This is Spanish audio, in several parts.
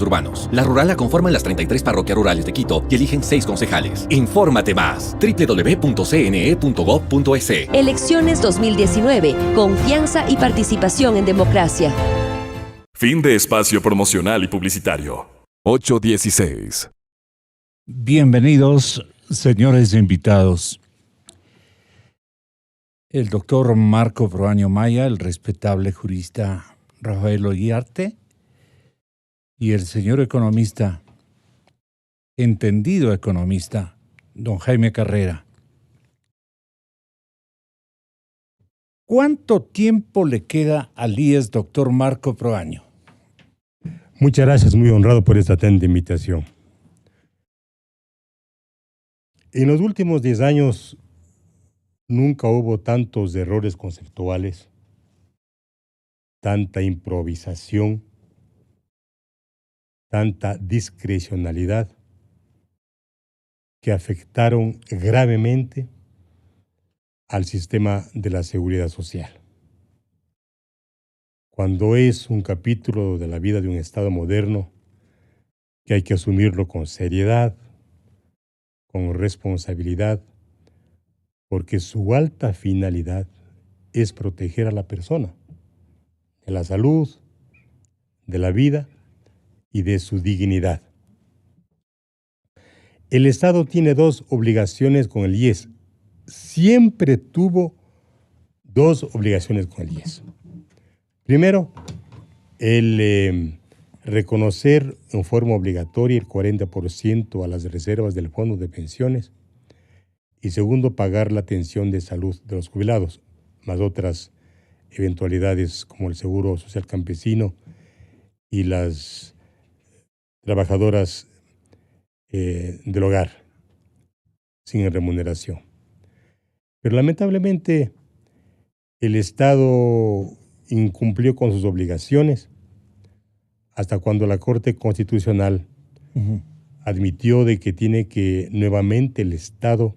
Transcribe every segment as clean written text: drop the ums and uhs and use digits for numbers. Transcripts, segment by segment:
urbanos. La rural la conforman las 33 parroquias rurales de Quito y eligen 6 concejales. Infórmate más. www.cne.gov.es. Elecciones 2019. Confianza y participación en democracia. Fin de espacio promocional y publicitario. 8:16. Bienvenidos, señores invitados. El doctor Marco Proaño Maya, el respetable jurista Rafael Iriarte, y el señor economista, entendido economista, don Jaime Carrera. ¿Cuánto tiempo le queda al IES, doctor Marco Proaño? Muchas gracias, muy honrado por esta atenta invitación. En los últimos 10 años nunca hubo tantos errores conceptuales, tanta improvisación, tanta discrecionalidad que afectaron gravemente al sistema de la seguridad social. Cuando es un capítulo de la vida de un Estado moderno que hay que asumirlo con seriedad, con responsabilidad, porque su alta finalidad es proteger a la persona, de la salud, de la vida y de su dignidad. El Estado tiene 2 obligaciones con el IES. Siempre tuvo 2 obligaciones con el IES. Primero, el reconocer en forma obligatoria el 40% a las reservas del fondo de pensiones. Y segundo, pagar la atención de salud de los jubilados, más otras eventualidades como el seguro social campesino y las trabajadoras del hogar sin remuneración. Pero lamentablemente el Estado incumplió con sus obligaciones hasta cuando la Corte Constitucional admitió de que tiene que nuevamente el Estado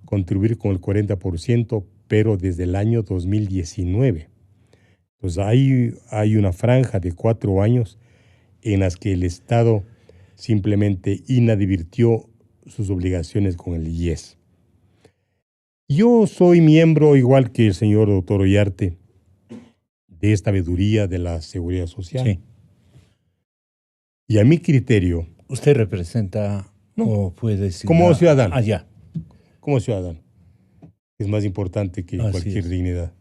contribuir con el 40%, pero desde el año 2019. Entonces hay una franja de 4 años en las que el Estado simplemente inadvirtió sus obligaciones con el IES. Yo soy miembro, igual que el señor doctor Iriarte, de esta veeduría de la Seguridad Social. Sí. Y a mi criterio... ¿Usted representa o puede decir? Como ciudadano. Allá. Como ciudadano. Es más importante que cualquier dignidad.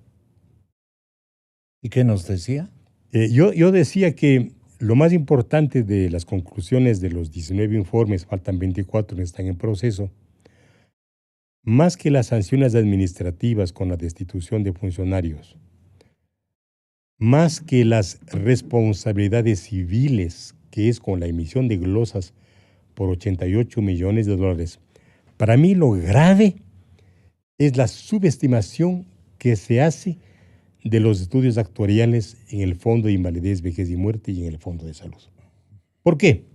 ¿Y qué nos decía? Yo decía que lo más importante de las conclusiones de los 19 informes, faltan 24 que están en proceso, más que las sanciones administrativas con la destitución de funcionarios, más que las responsabilidades civiles, que es con la emisión de glosas por $88 millones, para mí lo grave es la subestimación que se hace de los estudios actuariales en el Fondo de Invalidez, Vejez y Muerte y en el Fondo de Salud. ¿Por qué?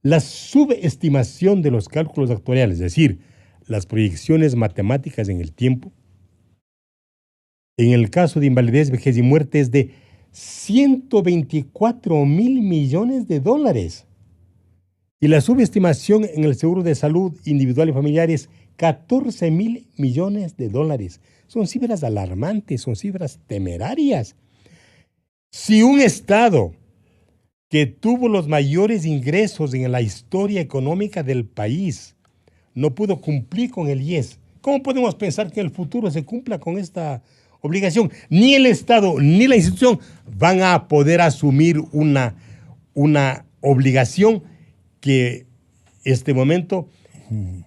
La subestimación de los cálculos actuariales, es decir, las proyecciones matemáticas en el tiempo, en el caso de invalidez, vejez y muerte es de $124 mil millones. Y la subestimación en el seguro de salud individual y familiar es $14 mil millones. Son cifras alarmantes, son cifras temerarias. Si un Estado que tuvo los mayores ingresos en la historia económica del país no pudo cumplir con el IES, ¿cómo podemos pensar que en el futuro se cumpla con esta obligación? Ni el Estado ni la institución van a poder asumir una obligación que este momento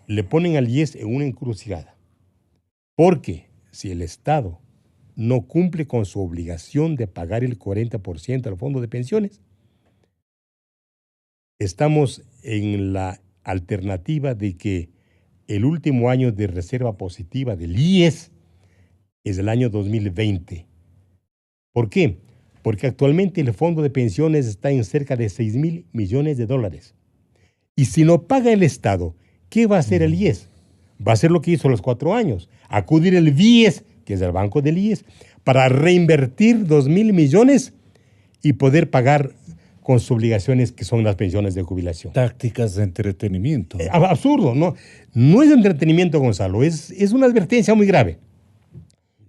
le ponen al IES en una encrucijada. Porque si el Estado no cumple con su obligación de pagar el 40% al fondo de pensiones, estamos en la alternativa de que el último año de reserva positiva del IES es el año 2020. ¿Por qué? Porque actualmente el fondo de pensiones está en cerca de $6 mil millones. Y si no paga el Estado, ¿qué va a hacer el IES? Va a hacer lo que hizo los 4 años, acudir el BIES, que es el banco del IES, para reinvertir $2 mil millones y poder pagar con sus obligaciones que son las pensiones de jubilación. Tácticas de entretenimiento. Absurdo, ¿no? No es entretenimiento, Gonzalo, es una advertencia muy grave.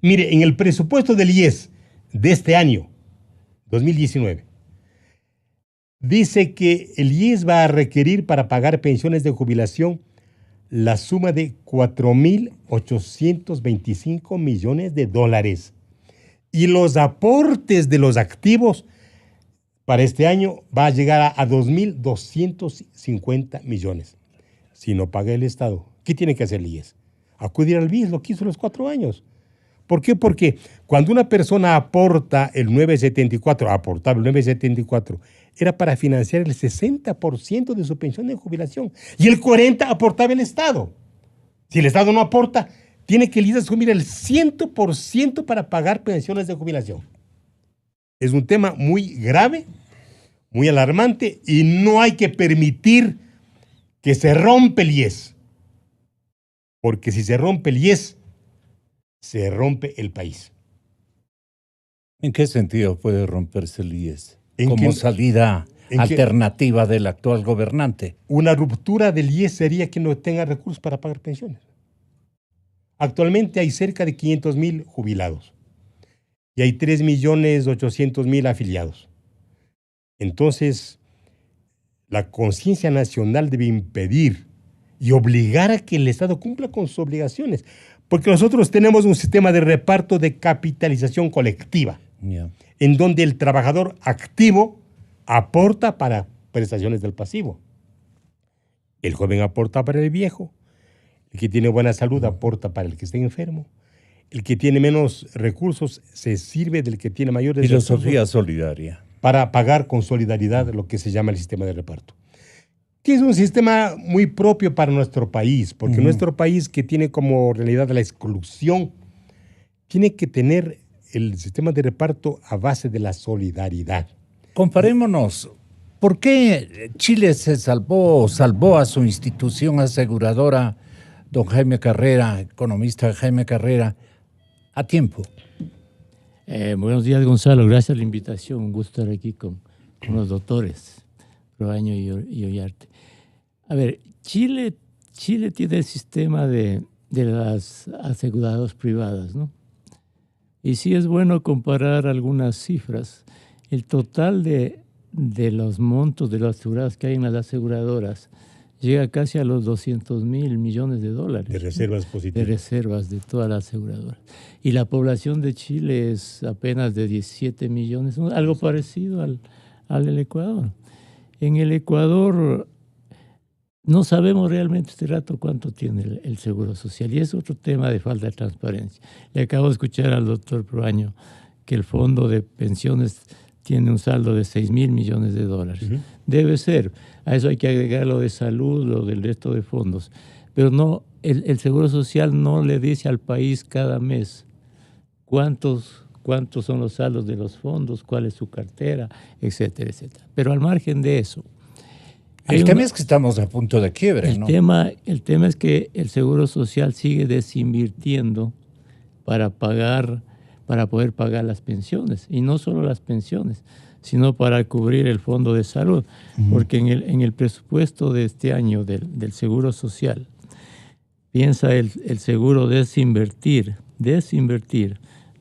Mire, en el presupuesto del IES de este año, 2019, dice que el IES va a requerir para pagar pensiones de jubilación la suma de $4.825 millones. Y los aportes de los activos para este año va a llegar a 2.250 millones. Si no paga el Estado, ¿qué tiene que hacer el IES? Acudir al BIS, lo que hizo los 4 años. ¿Por qué? Porque cuando una persona aportaba el 974, era para financiar el 60% de su pensión de jubilación y el 40% aportaba el Estado. Si el Estado no aporta, tiene que el IES asumir el 100% para pagar pensiones de jubilación. Es un tema muy grave, muy alarmante y no hay que permitir que se rompa el IES. Porque si se rompe el IES, se rompe el país. ¿En qué sentido puede romperse el IES? Como qué, salida alternativa del actual gobernante. Una ruptura del IES sería que no tenga recursos para pagar pensiones. Actualmente hay cerca de 500,000 jubilados y hay 3.800.000 afiliados. Entonces, la conciencia nacional debe impedir y obligar a que el Estado cumpla con sus obligaciones, porque nosotros tenemos un sistema de reparto de capitalización colectiva, en donde el trabajador activo aporta para prestaciones del pasivo. El joven aporta para el viejo, el que tiene buena salud aporta para el que esté enfermo, el que tiene menos recursos se sirve del que tiene mayores recursos. Filosofía solidaria. Para pagar con solidaridad lo que se llama el sistema de reparto. Que es un sistema muy propio para nuestro país, porque nuestro país, que tiene como realidad la exclusión, tiene que tener el sistema de reparto a base de la solidaridad. Comparémonos. ¿Por qué Chile salvó a su institución aseguradora, don Jaime Carrera, economista Jaime Carrera, a tiempo? Buenos días, Gonzalo. Gracias por la invitación. Un gusto estar aquí con los doctores Proaño y Ollarte. A ver, Chile tiene el sistema de las aseguradoras privadas, ¿no? Y sí es bueno comparar algunas cifras. El total de los montos de los asegurados que hay en las aseguradoras llega casi a los $200,000 millones. De reservas positivas. De reservas de todas las aseguradoras. Y la población de Chile es apenas de 17 millones, algo parecido al del Ecuador. En el Ecuador no sabemos realmente este rato cuánto tiene el Seguro Social, y es otro tema de falta de transparencia. Le acabo de escuchar al doctor Proaño que el fondo de pensiones tiene un saldo de $6,000 millones. Debe ser. A eso hay que agregar lo de salud, lo del resto de fondos. Pero no, el Seguro Social no le dice al país cada mes cuántos son los saldos de los fondos, cuál es su cartera, etcétera, etcétera. Pero al margen de eso... El tema es que estamos a punto de quiebre, ¿no? El tema es que el Seguro Social sigue desinvirtiendo para poder pagar las pensiones. Y no solo las pensiones, sino para cubrir el fondo de salud. Porque en el presupuesto de este año del Seguro Social, piensa el seguro desinvertir,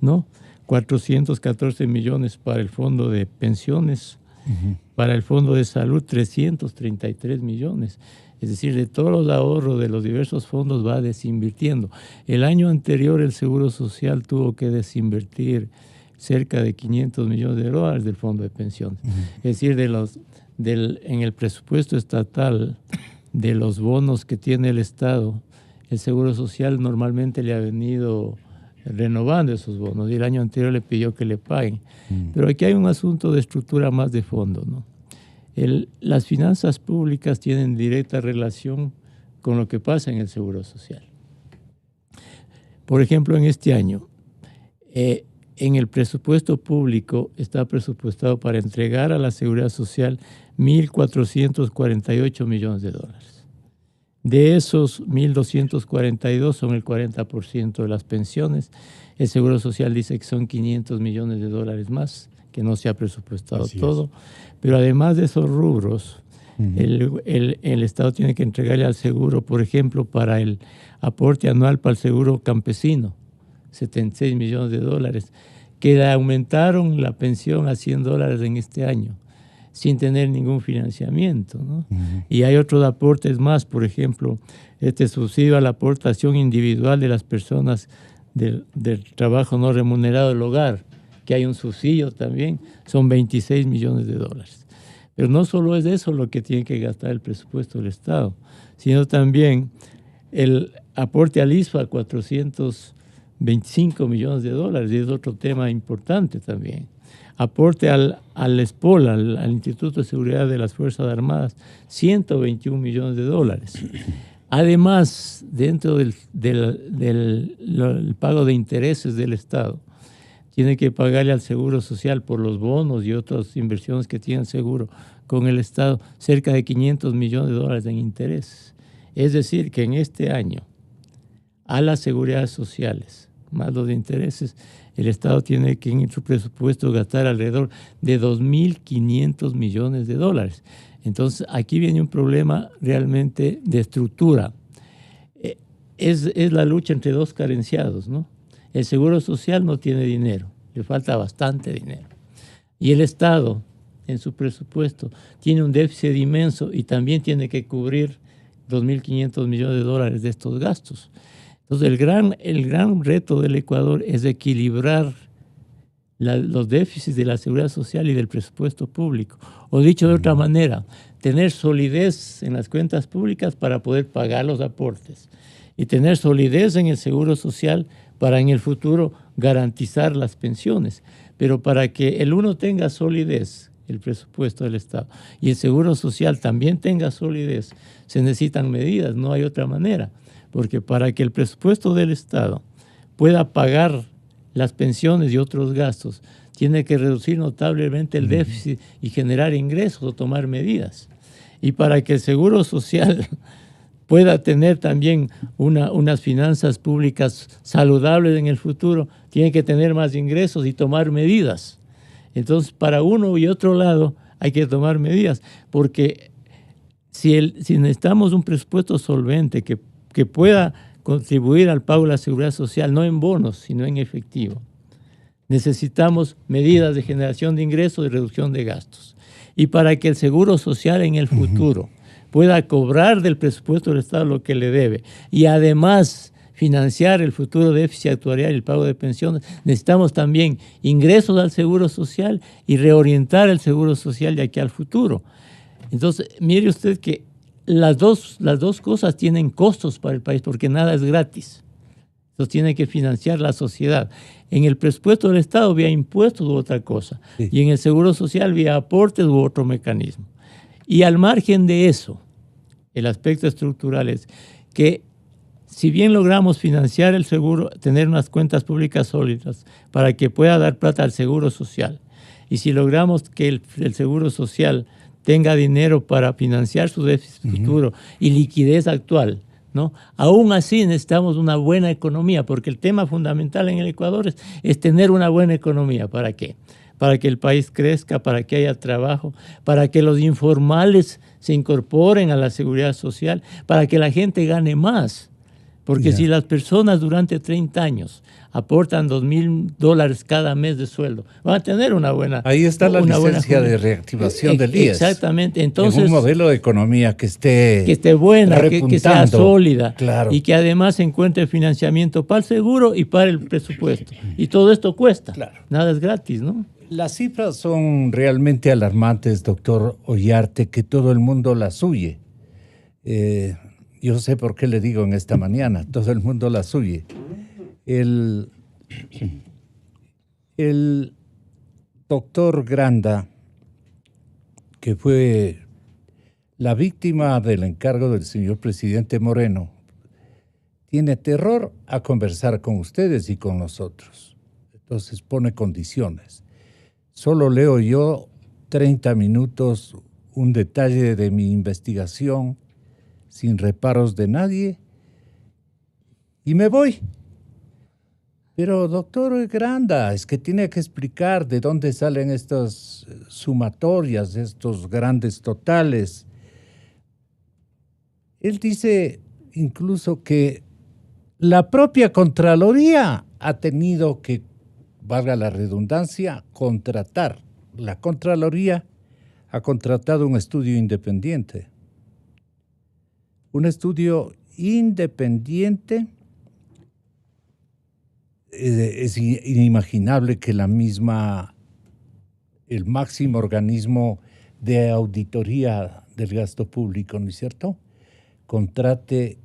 ¿no? 414 millones para el fondo de pensiones, para el fondo de salud 333 millones. Es decir, de todos los ahorros de los diversos fondos va desinvirtiendo. El año anterior el Seguro Social tuvo que desinvertir cerca de $500 millones del fondo de pensiones. Es decir, en el presupuesto estatal de los bonos que tiene el Estado, el Seguro Social normalmente le ha venido renovando esos bonos, y el año anterior le pidió que le paguen. Pero aquí hay un asunto de estructura más de fondo, ¿no? Las finanzas públicas tienen directa relación con lo que pasa en el Seguro Social. Por ejemplo, en este año, en el presupuesto público está presupuestado para entregar a la Seguridad Social $1.448 millones. De esos 1.242 son el 40% de las pensiones. El Seguro Social dice que son $500 millones más que no se ha presupuestado Así todo, pero además de esos rubros, el Estado tiene que entregarle al seguro, por ejemplo, para el aporte anual para el seguro campesino, 76 millones de dólares, que aumentaron la pensión a $100 en este año, sin tener ningún financiamiento, ¿no? Y hay otros aportes más, por ejemplo, este subsidio a la aportación individual de las personas del trabajo no remunerado del hogar, que hay un subsidio también, son 26 millones de dólares. Pero no solo es eso lo que tiene que gastar el presupuesto del Estado, sino también el aporte al ISFA, 425 millones de dólares, y es otro tema importante también. Aporte al ESPOL, al Instituto de Seguridad de las Fuerzas Armadas, 121 millones de dólares. Además, dentro del pago de intereses del Estado, tiene que pagarle al Seguro Social por los bonos y otras inversiones que tiene el seguro con el Estado cerca de 500 millones de dólares en intereses. Es decir, que en este año, a las seguridades sociales, más los de intereses, el Estado tiene que en su presupuesto gastar alrededor de 2.500 millones de dólares. Entonces, aquí viene un problema realmente de estructura. Es la lucha entre dos carenciados, ¿no? El Seguro Social no tiene dinero, le falta bastante dinero. Y el Estado, en su presupuesto, tiene un déficit inmenso y también tiene que cubrir 2.500 millones de dólares de estos gastos. Entonces, el gran reto del Ecuador es equilibrar los déficits de la seguridad social y del presupuesto público. O dicho de otra manera, tener solidez en las cuentas públicas para poder pagar los aportes y tener solidez en el Seguro Social para en el futuro garantizar las pensiones. Pero para que el uno tenga solidez, el presupuesto del Estado, y el Seguro Social también tenga solidez, se necesitan medidas, no hay otra manera. Porque para que el presupuesto del Estado pueda pagar las pensiones y otros gastos, tiene que reducir notablemente el déficit y generar ingresos o tomar medidas. Y para que el Seguro Social pueda tener también unas finanzas públicas saludables en el futuro, tiene que tener más ingresos y tomar medidas. Entonces, para uno y otro lado hay que tomar medidas, porque si necesitamos un presupuesto solvente que pueda contribuir al pago de la seguridad social, no en bonos, sino en efectivo, necesitamos medidas de generación de ingresos y reducción de gastos. Y para que el Seguro Social en el futuro pueda cobrar del presupuesto del Estado lo que le debe y además financiar el futuro déficit actuarial y el pago de pensiones, necesitamos también ingresos al Seguro Social y reorientar el Seguro Social de aquí al futuro. Entonces, mire usted que las dos cosas tienen costos para el país porque nada es gratis. Entonces tiene que financiar la sociedad. En el presupuesto del Estado vía impuestos u otra cosa. Sí. Y en el Seguro Social vía aportes u otro mecanismo. Y al margen de eso, el aspecto estructural es que si bien logramos financiar el seguro, tener unas cuentas públicas sólidas para que pueda dar plata al Seguro Social, y si logramos que el Seguro Social tenga dinero para financiar su déficit futuro y liquidez actual, ¿no? Aún así necesitamos una buena economía, porque el tema fundamental en el Ecuador es tener una buena economía. ¿Para qué? Para que el país crezca, para que haya trabajo, para que los informales se incorporen a la seguridad social, para que la gente gane más. Porque si las personas durante 30 años aportan $2.000 cada mes de sueldo, van a tener una buena... Ahí está la licencia de reactivación del IES. Exactamente. Entonces, en un modelo de economía que esté buena, que sea sólida, claro, y que además encuentre financiamiento para el seguro y para el presupuesto. Y todo esto cuesta. Claro. Nada es gratis, ¿no? Las cifras son realmente alarmantes, doctor Ollarte, que todo el mundo las huye. Yo sé por qué le digo en esta mañana, todo el mundo las huye. El doctor Granda, que fue la víctima del encargo del señor presidente Moreno, tiene terror a conversar con ustedes y con nosotros. Entonces pone condiciones. Solo leo yo 30 minutos, un detalle de mi investigación, sin reparos de nadie, y me voy. Pero, doctor Granda, es que tiene que explicar de dónde salen estas sumatorias, estos grandes totales. Él dice incluso que la propia Contraloría ha tenido que, valga la redundancia, contratar. La Contraloría ha contratado un estudio independiente. Un estudio independiente. Es inimaginable que el máximo organismo de auditoría del gasto público, ¿no es cierto?, contrate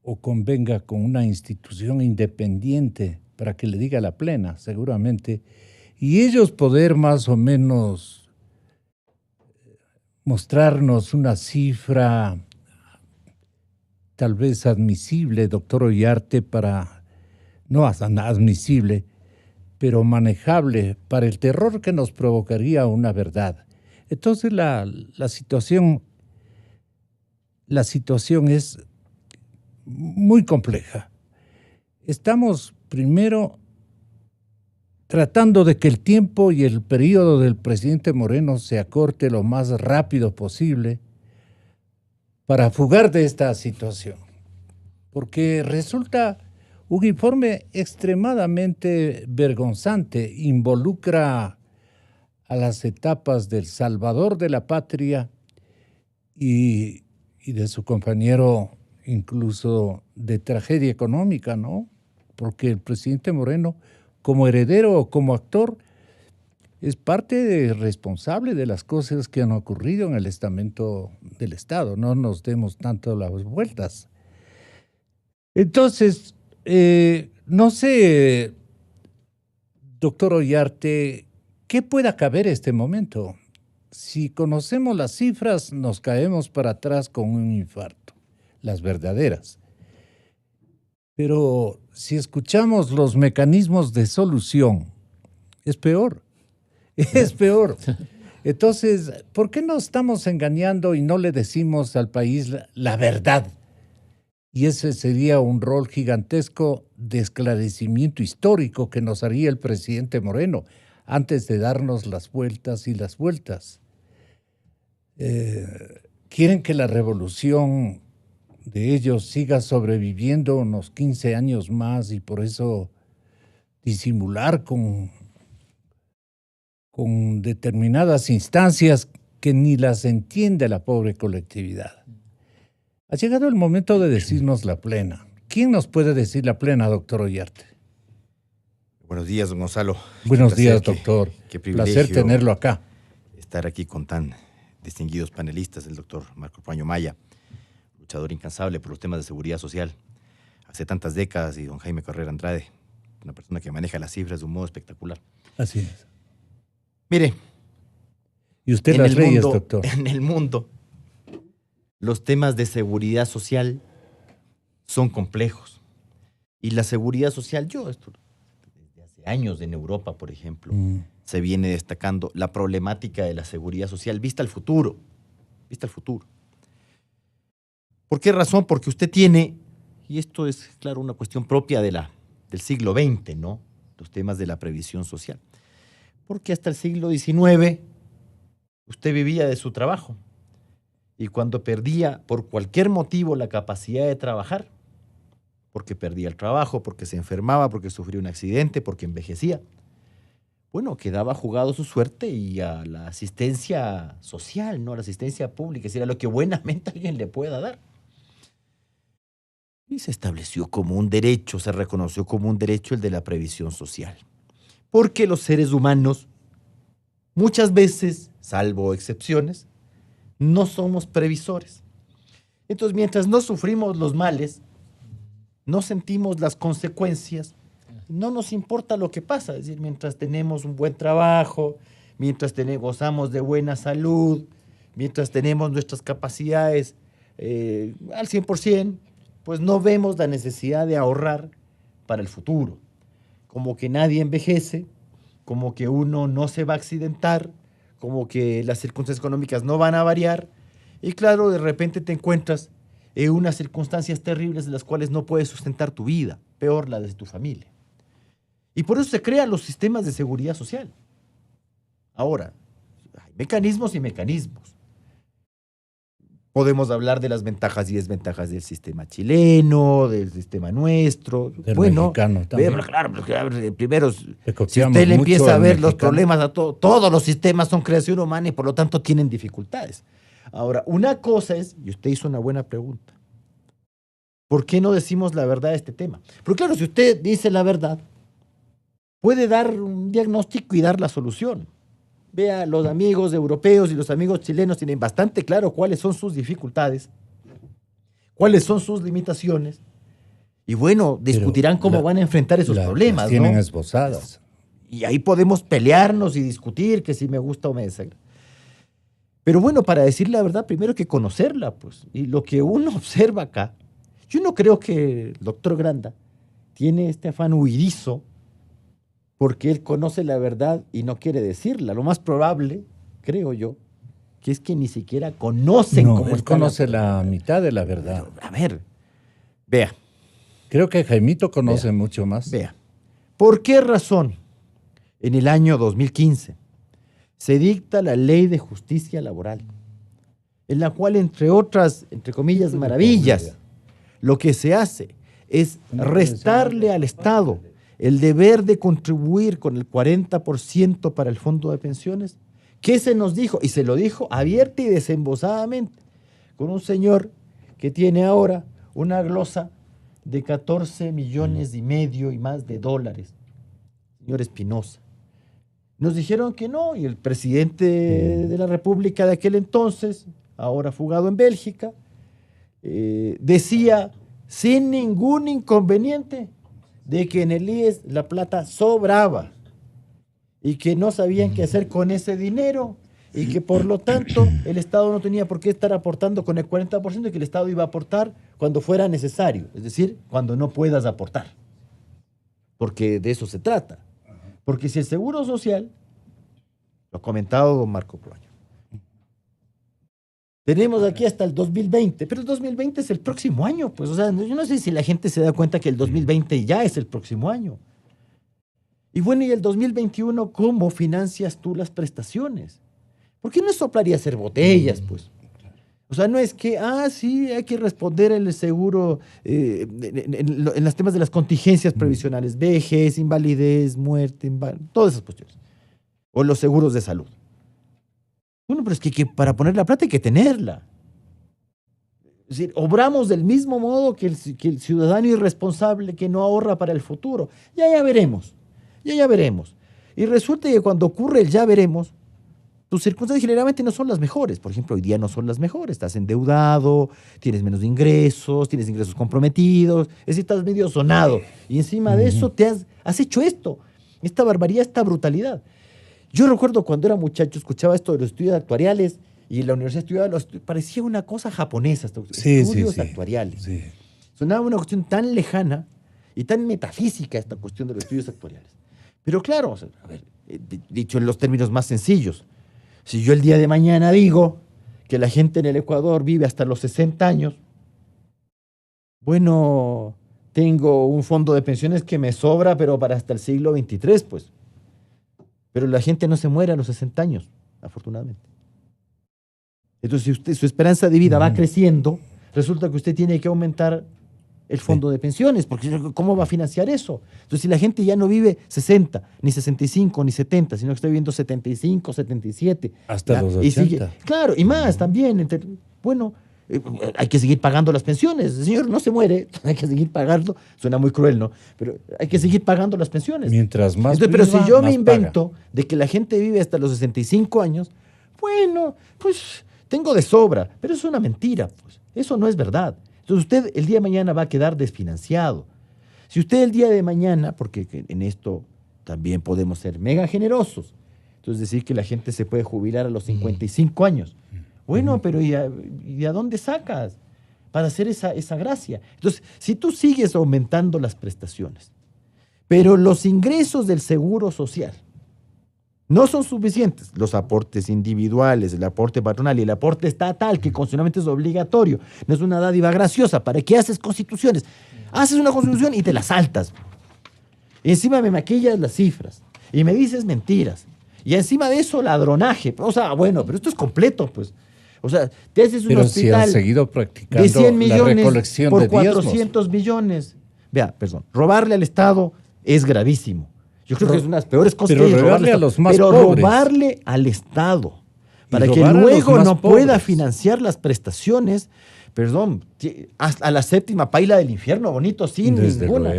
o convenga con una institución independiente para que le diga la plena, seguramente, y ellos poder más o menos mostrarnos una cifra tal vez admisible, doctor Ollarte, no admisible, pero manejable para el terror que nos provocaría una verdad. Entonces la situación es muy compleja. Estamos primero tratando de que el tiempo y el periodo del presidente Moreno se acorte lo más rápido posible para fugar de esta situación, porque resulta un informe extremadamente vergonzante, involucra a las etapas del salvador de la patria y de su compañero incluso de tragedia económica, ¿no? Porque el presidente Moreno, como heredero o como actor, es responsable de las cosas que han ocurrido en el estamento del Estado. No nos demos tanto las vueltas. Entonces, no sé, doctor Ollarte, ¿qué pueda caber este momento? Si conocemos las cifras, nos caemos para atrás con un infarto, las verdaderas. Pero si escuchamos los mecanismos de solución, es peor, es peor. Entonces, ¿por qué nos estamos engañando y no le decimos al país la verdad? Y ese sería un rol gigantesco de esclarecimiento histórico que nos haría el presidente Moreno antes de darnos las vueltas y las vueltas. Quieren que la revolución de ellos siga sobreviviendo unos 15 años más y por eso disimular con determinadas instancias que ni las entiende la pobre colectividad. Ha llegado el momento de decirnos la plena. ¿Quién nos puede decir la plena, doctor Ollarte? Buenos días, don Gonzalo. Buenos días, doctor. Qué privilegio placer tenerlo acá. Estar aquí con tan distinguidos panelistas, el doctor Marco Paño Maya, luchador incansable por los temas de seguridad social hace tantas décadas, y don Jaime Carrera Andrade, una persona que maneja las cifras de un modo espectacular. Así es. Mire. ¿Y usted las leyes, doctor? En el mundo, los temas de seguridad social son complejos. Y la seguridad social, esto desde hace años en Europa, por ejemplo, se viene destacando la problemática de la seguridad social vista al futuro. Vista al futuro. ¿Por qué razón? Porque usted tiene, y esto es, claro, una cuestión propia del siglo XX, ¿no? Los temas de la previsión social. Porque hasta el siglo XIX usted vivía de su trabajo. Y cuando perdía por cualquier motivo la capacidad de trabajar, porque perdía el trabajo, porque se enfermaba, porque sufría un accidente, porque envejecía, bueno, quedaba jugado su suerte y a la asistencia social, ¿no? A la asistencia pública, es decir, a lo que buenamente alguien le pueda dar. Y se estableció como un derecho, se reconoció como un derecho el de la previsión social. Porque los seres humanos, muchas veces, salvo excepciones, no somos previsores. Entonces, mientras no sufrimos los males, no sentimos las consecuencias, no nos importa lo que pasa. Es decir, mientras tenemos un buen trabajo, mientras gozamos de buena salud, mientras tenemos nuestras capacidades al 100%, pues no vemos la necesidad de ahorrar para el futuro. Como que nadie envejece, como que uno no se va a accidentar, como que las circunstancias económicas no van a variar, y claro, de repente te encuentras en unas circunstancias terribles de las cuales no puedes sustentar tu vida, peor la de tu familia. Y por eso se crean los sistemas de seguridad social. Ahora, hay mecanismos y mecanismos. Podemos hablar de las ventajas y desventajas del sistema chileno, del sistema nuestro. Del mexicano también. Claro, porque primero, si copiamos usted le mucho empieza a al ver los mexicano. problemas a todos los sistemas son creación humana y por lo tanto tienen dificultades. Ahora, una cosa es, y usted hizo una buena pregunta, ¿por qué no decimos la verdad de este tema? Porque claro, si usted dice la verdad, puede dar un diagnóstico y dar la solución. Vea, los amigos europeos y los amigos chilenos tienen bastante claro cuáles son sus dificultades, cuáles son sus limitaciones, y bueno, discutirán cómo van a enfrentar esos problemas, las tienen ¿no? esbozadas. Y ahí podemos pelearnos y discutir que si me gusta o me desagrada. Pero bueno, para decir la verdad, primero hay que conocerla, pues. Y lo que uno observa acá, yo no creo que el doctor Granda tiene este afán huidizo porque él conoce la verdad y no quiere decirla. Lo más probable, creo yo, que es que ni siquiera conocen No, cómo él está conoce la mitad de la verdad. A ver, vea, Creo que Jaimito conoce mucho más. vea. ¿Por qué razón en el año 2015 se dicta la Ley de Justicia Laboral? En la cual, entre otras, entre comillas, maravillas, lo que se hace es restarle al Estado el deber de contribuir con el 40% para el fondo de pensiones. ¿Qué se nos dijo? Y se lo dijo abierta y desembosadamente, con un señor que tiene ahora una glosa de 14 millones y medio y más de dólares, señor Espinosa. Nos dijeron que no, y el presidente de la República de aquel entonces, ahora fugado en Bélgica, decía sin ningún inconveniente de que en el IES la plata sobraba y que no sabían qué hacer con ese dinero y que por lo tanto el Estado no tenía por qué estar aportando con el 40% y que el Estado iba a aportar cuando fuera necesario, es decir, cuando no puedas aportar, porque de eso se trata. Porque si el Seguro Social, lo ha comentado don Marco Proaño, tenemos aquí hasta el 2020, pero el 2020 es el próximo año, pues, o sea, yo no sé si la gente se da cuenta que el 2020 ya es el próximo año. Y bueno, ¿y el 2021 cómo financias tú las prestaciones? ¿Por qué no soplaría hacer botellas, pues? O sea, no es que, sí, hay que responder el seguro en los temas de las contingencias previsionales, vejez, invalidez, muerte, todas esas cuestiones. O los seguros de salud. Bueno, pero es que para poner la plata hay que tenerla. Es decir, obramos del mismo modo que el ciudadano irresponsable que no ahorra para el futuro. Ya veremos. Ya veremos. Y resulta que cuando ocurre el ya veremos, tus circunstancias generalmente no son las mejores. Por ejemplo, hoy día no son las mejores. Estás endeudado, tienes menos ingresos, tienes ingresos comprometidos, es decir, estás medio sonado. Y encima de eso te has hecho esto, esta barbaridad, esta brutalidad. Yo recuerdo cuando era muchacho, escuchaba esto de los estudios actuariales y en la universidad estudiaba, parecía una cosa japonesa, estudios actuariales. Sí. Sonaba una cuestión tan lejana y tan metafísica esta cuestión de los estudios actuariales. Pero claro, o sea, a ver, dicho en los términos más sencillos, si yo el día de mañana digo que la gente en el Ecuador vive hasta los 60 años, bueno, tengo un fondo de pensiones que me sobra, pero para hasta el siglo XXIII, pues. Pero la gente no se muere a los 60 años, afortunadamente. Entonces, si su esperanza de vida va creciendo, resulta que usted tiene que aumentar el fondo de pensiones, porque ¿cómo va a financiar eso? Entonces, si la gente ya no vive 60, ni 65, ni 70, sino que está viviendo 75, 77. Hasta los 80. Y sigue, claro, y más también. Bueno, hay que seguir pagando las pensiones. El señor no se muere, hay que seguir pagando. Suena muy cruel, ¿no? Pero hay que seguir pagando las pensiones. Mientras más Entonces, pero si yo más me invento paga. de que la gente vive hasta los 65 años, bueno, pues tengo de sobra. Pero eso es una mentira, pues. Eso no es verdad. Entonces usted el día de mañana va a quedar desfinanciado. Si usted el día de mañana, porque en esto también podemos ser mega generosos, entonces decir que la gente se puede jubilar a los 55 años. Bueno, pero ¿y a dónde sacas para hacer esa gracia? Entonces, si tú sigues aumentando las prestaciones, pero los ingresos del Seguro Social no son suficientes, los aportes individuales, el aporte patronal y el aporte estatal, que constitucionalmente es obligatorio, no es una dádiva graciosa. ¿Para qué haces constituciones? Haces una constitución y te la saltas. Y encima me maquillas las cifras. Y me dices mentiras. Y encima de eso, ladronaje. O sea, bueno, pero esto es completo, pues. O sea, te haces un hospital si han seguido practicando de 100 millones la recolección por de 400 millones. Vea, perdón, robarle al Estado es gravísimo. Yo creo que es una de las peores cosas que hay. Robarle a los más pero pobres. Robarle al Estado para que robar a luego los más no pueda pobres. financiar las prestaciones, perdón, a la séptima paila del infierno, bonito, sin Desde ninguna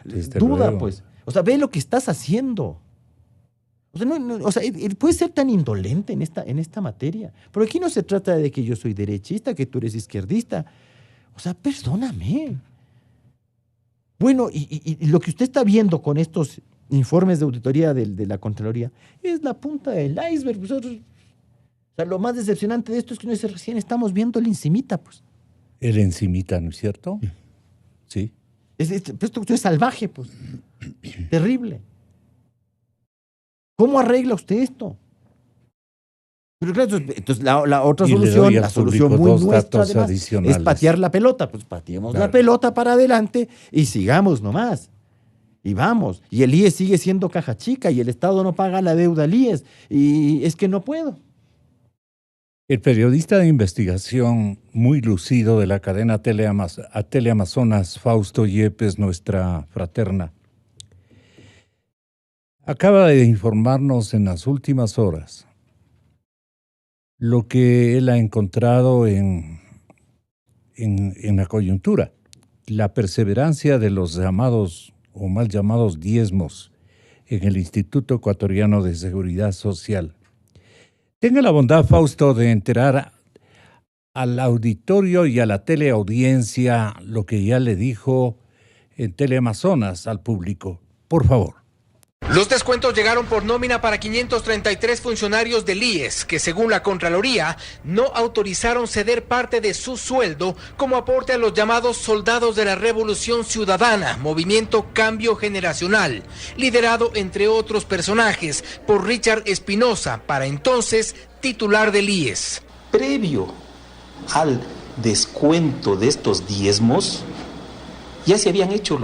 desde duda, luego. pues. O sea, ve lo que estás haciendo. O sea, o sea, puede ser tan indolente en esta materia. Pero aquí no se trata de que yo soy derechista, que tú eres izquierdista. O sea, perdóname. Bueno, y lo que usted está viendo con estos informes de auditoría de la Contraloría es la punta del iceberg. Pues, o sea, lo más decepcionante de esto es que recién estamos viendo el encimita, pues. El encimita, ¿no es cierto? Sí. Esto es salvaje, pues. Terrible. ¿Cómo arregla usted esto? Pero claro, entonces la otra Y le solución, doy al la solución público muy dos nuestra datos además, adicionales. es patear la pelota. Pues pateemos Claro. la pelota para adelante y sigamos nomás. Y vamos. Y el IES sigue siendo caja chica y el Estado no paga la deuda al IES. Y es que no puedo. El periodista de investigación muy lucido de la cadena Teleamazonas, Fausto Yepes, nuestra fraterna, acaba de informarnos en las últimas horas lo que él ha encontrado en la coyuntura, la perseverancia de los llamados o mal llamados diezmos en el Instituto Ecuatoriano de Seguridad Social. Tenga la bondad, Fausto, de enterar al auditorio y a la teleaudiencia lo que ya le dijo en Teleamazonas al público. Por favor. Los descuentos llegaron por nómina para 533 funcionarios del IES, que según la Contraloría no autorizaron ceder parte de su sueldo como aporte a los llamados soldados de la Revolución Ciudadana, movimiento Cambio Generacional, liderado entre otros personajes por Richard Espinosa, para entonces titular del IES. Previo al descuento de estos diezmos, ya se habían hecho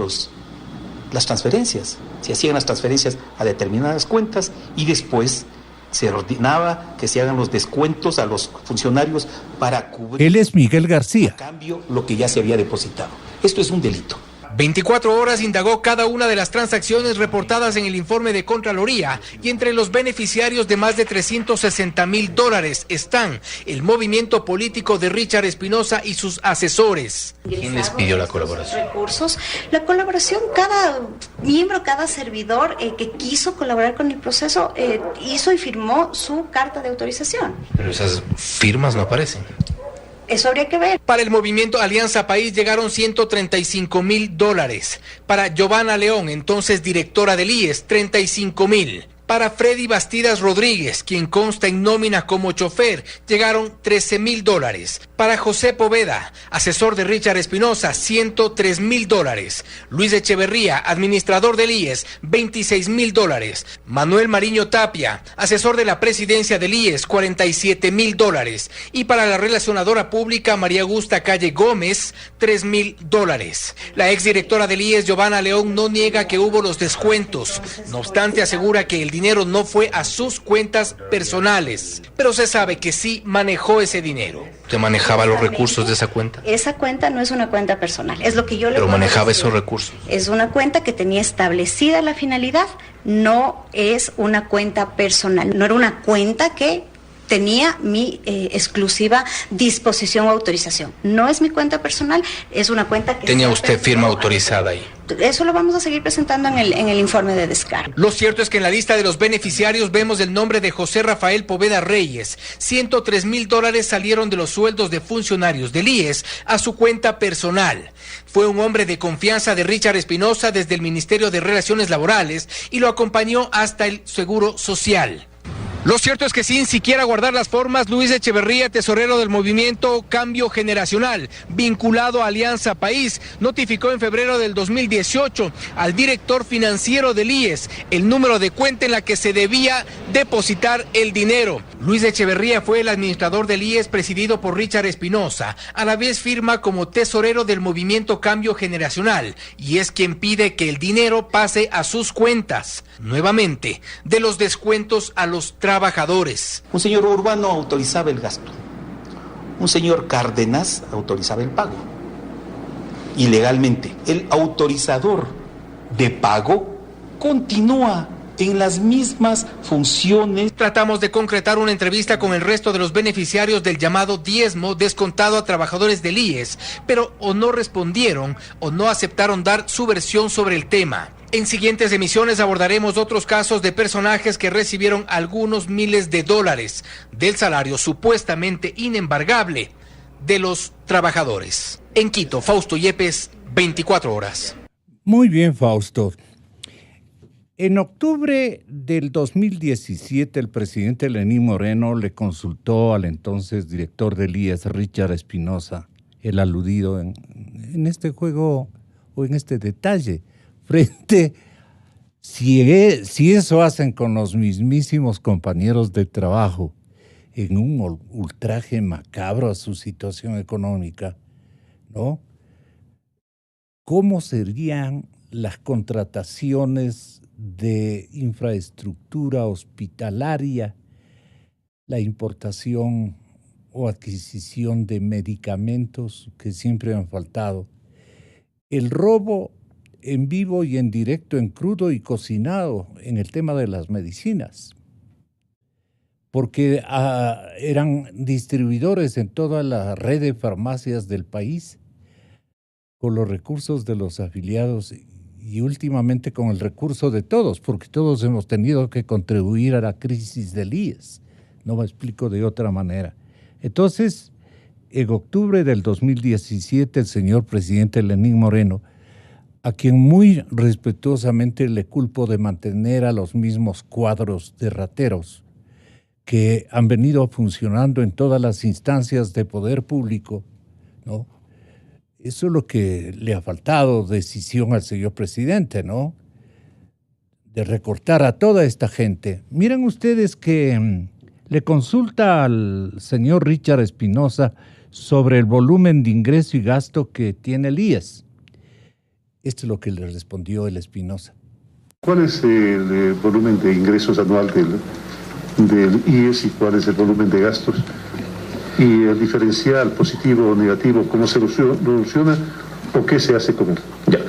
las transferencias. Se hacían las transferencias a determinadas cuentas y después se ordenaba que se hagan los descuentos a los funcionarios para cubrir Él es Miguel García. a cambio lo que ya se había depositado. Esto es un delito. 24 horas indagó cada una de las transacciones reportadas en el informe de Contraloría y entre los beneficiarios de más de $360,000 están el movimiento político de Richard Espinosa y sus asesores. ¿Quién les pidió la colaboración? Recursos. La colaboración, cada miembro, cada servidor que quiso colaborar con el proceso hizo y firmó su carta de autorización. Pero esas firmas no aparecen. Eso habría que ver. Para el movimiento Alianza País llegaron $135,000. Para Giovanna León, entonces directora del IES, $35,000. Para Freddy Bastidas Rodríguez, quien consta en nómina como chofer, llegaron $13,000. Para José Poveda, asesor de Richard Espinosa, $103,000. Luis Echeverría, administrador del IES, $26,000. Manuel Mariño Tapia, asesor de la presidencia del IES, $47,000. Y para la relacionadora pública María Augusta Calle Gómez, $3,000. La exdirectora del IES, Giovanna León, no niega que hubo los descuentos. No obstante, asegura que el dinero no fue a sus cuentas personales, pero se sabe que sí manejó ese dinero. ¿Usted manejaba los recursos de esa cuenta? Esa cuenta no es una cuenta personal, es lo que yo le Pero puedo manejaba decir. esos recursos. Es una cuenta que tenía establecida la finalidad, no es una cuenta personal, no era una cuenta que tenía mi exclusiva disposición o autorización. No es mi cuenta personal, es una cuenta que... ¿Tenía usted firma autorizada ahí? Eso lo vamos a seguir presentando en el informe de descargo. Lo cierto es que en la lista de los beneficiarios vemos el nombre de José Rafael Poveda Reyes. $103,000 salieron de los sueldos de funcionarios del IES a su cuenta personal. Fue un hombre de confianza de Richard Espinosa desde el Ministerio de Relaciones Laborales y lo acompañó hasta el Seguro Social. Lo cierto es que sin siquiera guardar las formas, Luis Echeverría, tesorero del movimiento Cambio Generacional, vinculado a Alianza País, notificó en febrero del 2018 al director financiero del IES el número de cuenta en la que se debía depositar el dinero. Luis Echeverría fue el administrador del IES presidido por Richard Espinosa, a la vez firma como tesorero del movimiento Cambio Generacional, y es quien pide que el dinero pase a sus cuentas. Nuevamente, de los descuentos a los trabajadores. Un señor Urbano autorizaba el gasto. Un señor Cárdenas autorizaba el pago. Ilegalmente, el autorizador de pago continúa en las mismas funciones. Tratamos de concretar una entrevista con el resto de los beneficiarios del llamado diezmo descontado a trabajadores del IES, pero o no respondieron o no aceptaron dar su versión sobre el tema. En siguientes emisiones abordaremos otros casos de personajes que recibieron algunos miles de dólares del salario supuestamente inembargable de los trabajadores. En Quito, Fausto Yepes, 24 horas. Muy bien, Fausto. En octubre del 2017, el presidente Lenín Moreno le consultó al entonces director del IES, Richard Espinosa, el aludido en este juego o en este detalle, frente si eso hacen con los mismísimos compañeros de trabajo en un ultraje macabro a su situación económica, ¿no? ¿Cómo serían las contrataciones de infraestructura hospitalaria, la importación o adquisición de medicamentos que siempre han faltado, el robo en vivo y en directo, en crudo y cocinado en el tema de las medicinas? Porque eran distribuidores en toda la red de farmacias del país con los recursos de los afiliados y últimamente con el recurso de todos, porque todos hemos tenido que contribuir a la crisis del IES. No me explico de otra manera. Entonces, en octubre del 2017, el señor presidente Lenín Moreno, a quien muy respetuosamente le culpo de mantener a los mismos cuadros de rateros que han venido funcionando en todas las instancias de poder público, ¿no? Eso es lo que le ha faltado decisión al señor presidente, ¿no? De recortar a toda esta gente. Miren ustedes que le consulta al señor Richard Espinosa sobre el volumen de ingreso y gasto que tiene el IES. Esto es lo que le respondió el Espinosa. ¿Cuál es el volumen de ingresos anual del IES y cuál es el volumen de gastos? Y el diferencial positivo o negativo, ¿cómo se soluciona o qué se hace con él? Ya.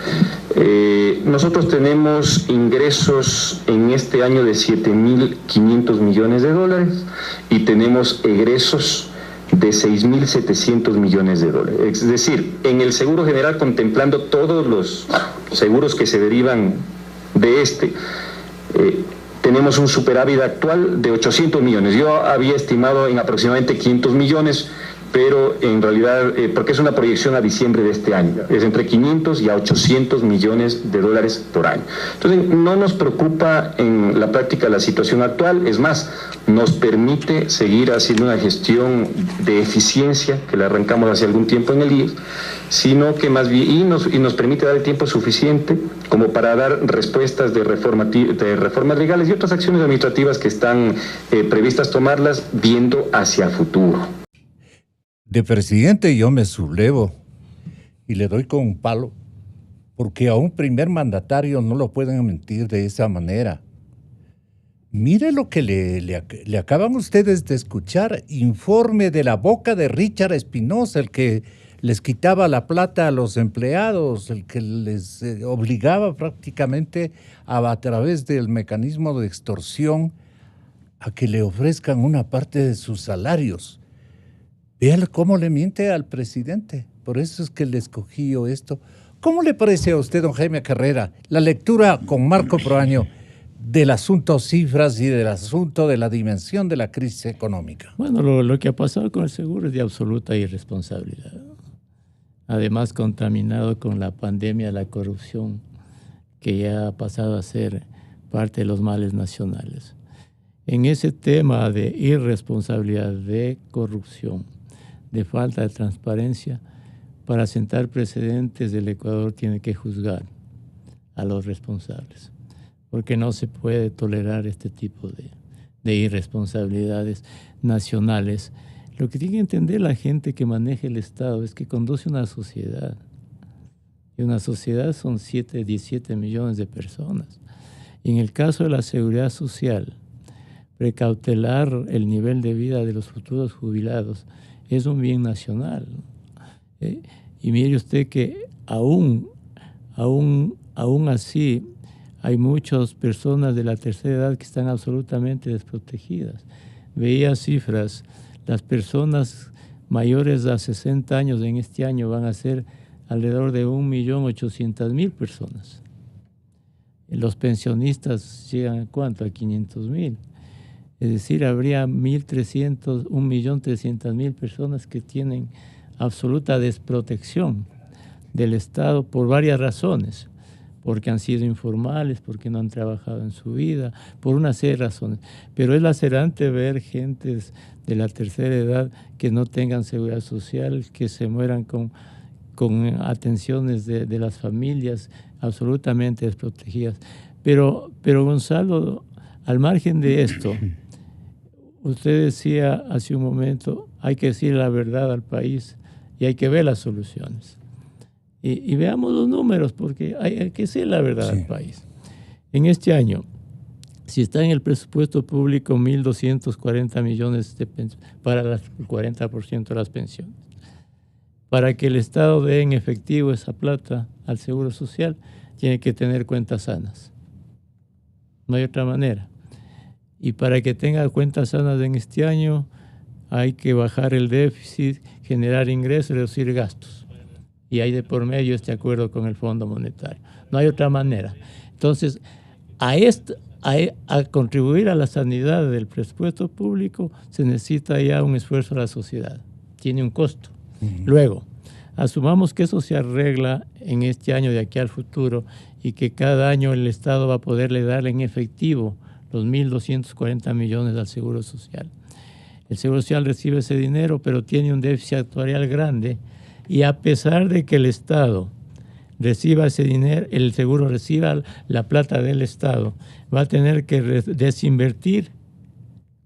Nosotros tenemos ingresos en este año de 7.500 millones de dólares y tenemos egresos de 6.700 millones de dólares. Es decir, en el Seguro General, contemplando todos los seguros que se derivan de tenemos un superávit actual de 800 millones. Yo había estimado en aproximadamente 500 millones, pero en realidad, porque es una proyección a diciembre de este año, es entre 500 y a 800 millones de dólares por año. Entonces, no nos preocupa en la práctica la situación actual, es más, nos permite seguir haciendo una gestión de eficiencia que la arrancamos hace algún tiempo en el IES, sino que más bien, y nos permite dar el tiempo suficiente como para dar respuestas de reformas legales y otras acciones administrativas que están previstas tomarlas viendo hacia futuro. De presidente yo me sublevo y le doy con un palo, porque a un primer mandatario no lo pueden mentir de esa manera. Mire lo que le acaban ustedes de escuchar, informe de la boca de Richard Espinosa, el que les quitaba la plata a los empleados, el que les obligaba prácticamente a través del mecanismo de extorsión a que le ofrezcan una parte de sus salarios. Vean cómo le miente al presidente. Por eso es que le escogí yo esto. ¿Cómo le parece a usted, don Jaime Carrera, la lectura con Marco Proaño del asunto cifras y del asunto de la dimensión de la crisis económica? Bueno, lo que ha pasado con el seguro es de absoluta irresponsabilidad. Además, contaminado con la pandemia, la corrupción, que ya ha pasado a ser parte de los males nacionales. en ese tema de irresponsabilidad, de corrupción, de falta de transparencia, para sentar precedentes, el Ecuador tiene que juzgar a los responsables, porque no se puede tolerar este tipo de irresponsabilidades nacionales. Lo que tiene que entender la gente que maneja el Estado es que conduce una sociedad, y una sociedad son 17 millones de personas. Y en el caso de la seguridad social, precautelar el nivel de vida de los futuros jubilados es un bien nacional. Y mire usted que aún así hay muchas personas de la tercera edad que están absolutamente desprotegidas. Veía cifras, las personas mayores a 60 años en este año van a ser alrededor de 1.800.000 personas. Los pensionistas llegan a ¿cuánto? A 500.000. Es decir, habría 1.300.000 personas que tienen absoluta desprotección del Estado por varias razones, porque han sido informales, porque no han trabajado en su vida, por una serie de razones. Pero es lacerante ver gentes de la tercera edad que no tengan seguridad social, que se mueran con atenciones de las familias absolutamente desprotegidas. Pero Gonzalo, al margen de esto, usted decía hace un momento, hay que decir la verdad al país y hay que ver las soluciones. Y veamos los números, porque hay que decir la verdad al país. En este año, si está en el presupuesto público 1.240 millones para el 40% de las pensiones, para que el Estado dé en efectivo esa plata al Seguro Social, tiene que tener cuentas sanas. No hay otra manera. Y para que tenga cuentas sanas en este año, hay que bajar el déficit, generar ingresos y reducir gastos. Y hay de por medio este acuerdo con el Fondo Monetario. No hay otra manera. Entonces, a contribuir a la sanidad del presupuesto público se necesita ya un esfuerzo de la sociedad. Tiene un costo. Luego, asumamos que eso se arregla en este año de aquí al futuro y que cada año el Estado va a poderle dar en efectivo los 1.240 millones al Seguro Social. El Seguro Social recibe ese dinero, pero tiene un déficit actuarial grande y a pesar de que el Estado reciba ese dinero, el Seguro reciba la plata del Estado, va a tener que desinvertir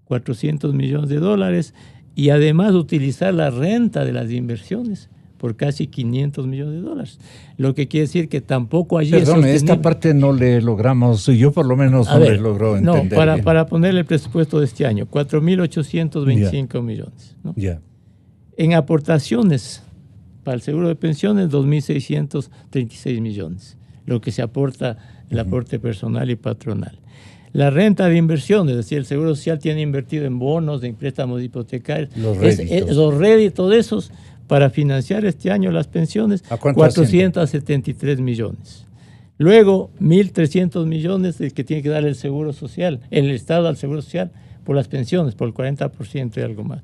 400 millones de dólares y además utilizar la renta de las inversiones por casi 500 millones de dólares. Lo que quiere decir que tampoco allí Perdón, esta parte no le logramos, yo por lo menos no le logro entender. No, para ponerle el presupuesto de este año, 4.825 millones. ¿No? En aportaciones para el seguro de pensiones, 2.636 millones, lo que se aporta el aporte personal y patronal. La renta de inversión, es decir, el Seguro Social tiene invertido en bonos, en préstamos hipotecarios, los réditos de esos para financiar este año las pensiones, 473 millones. Luego, 1.300 millones el que tiene que dar el Seguro Social, el Estado al Seguro Social por las pensiones, por el 40% y algo más.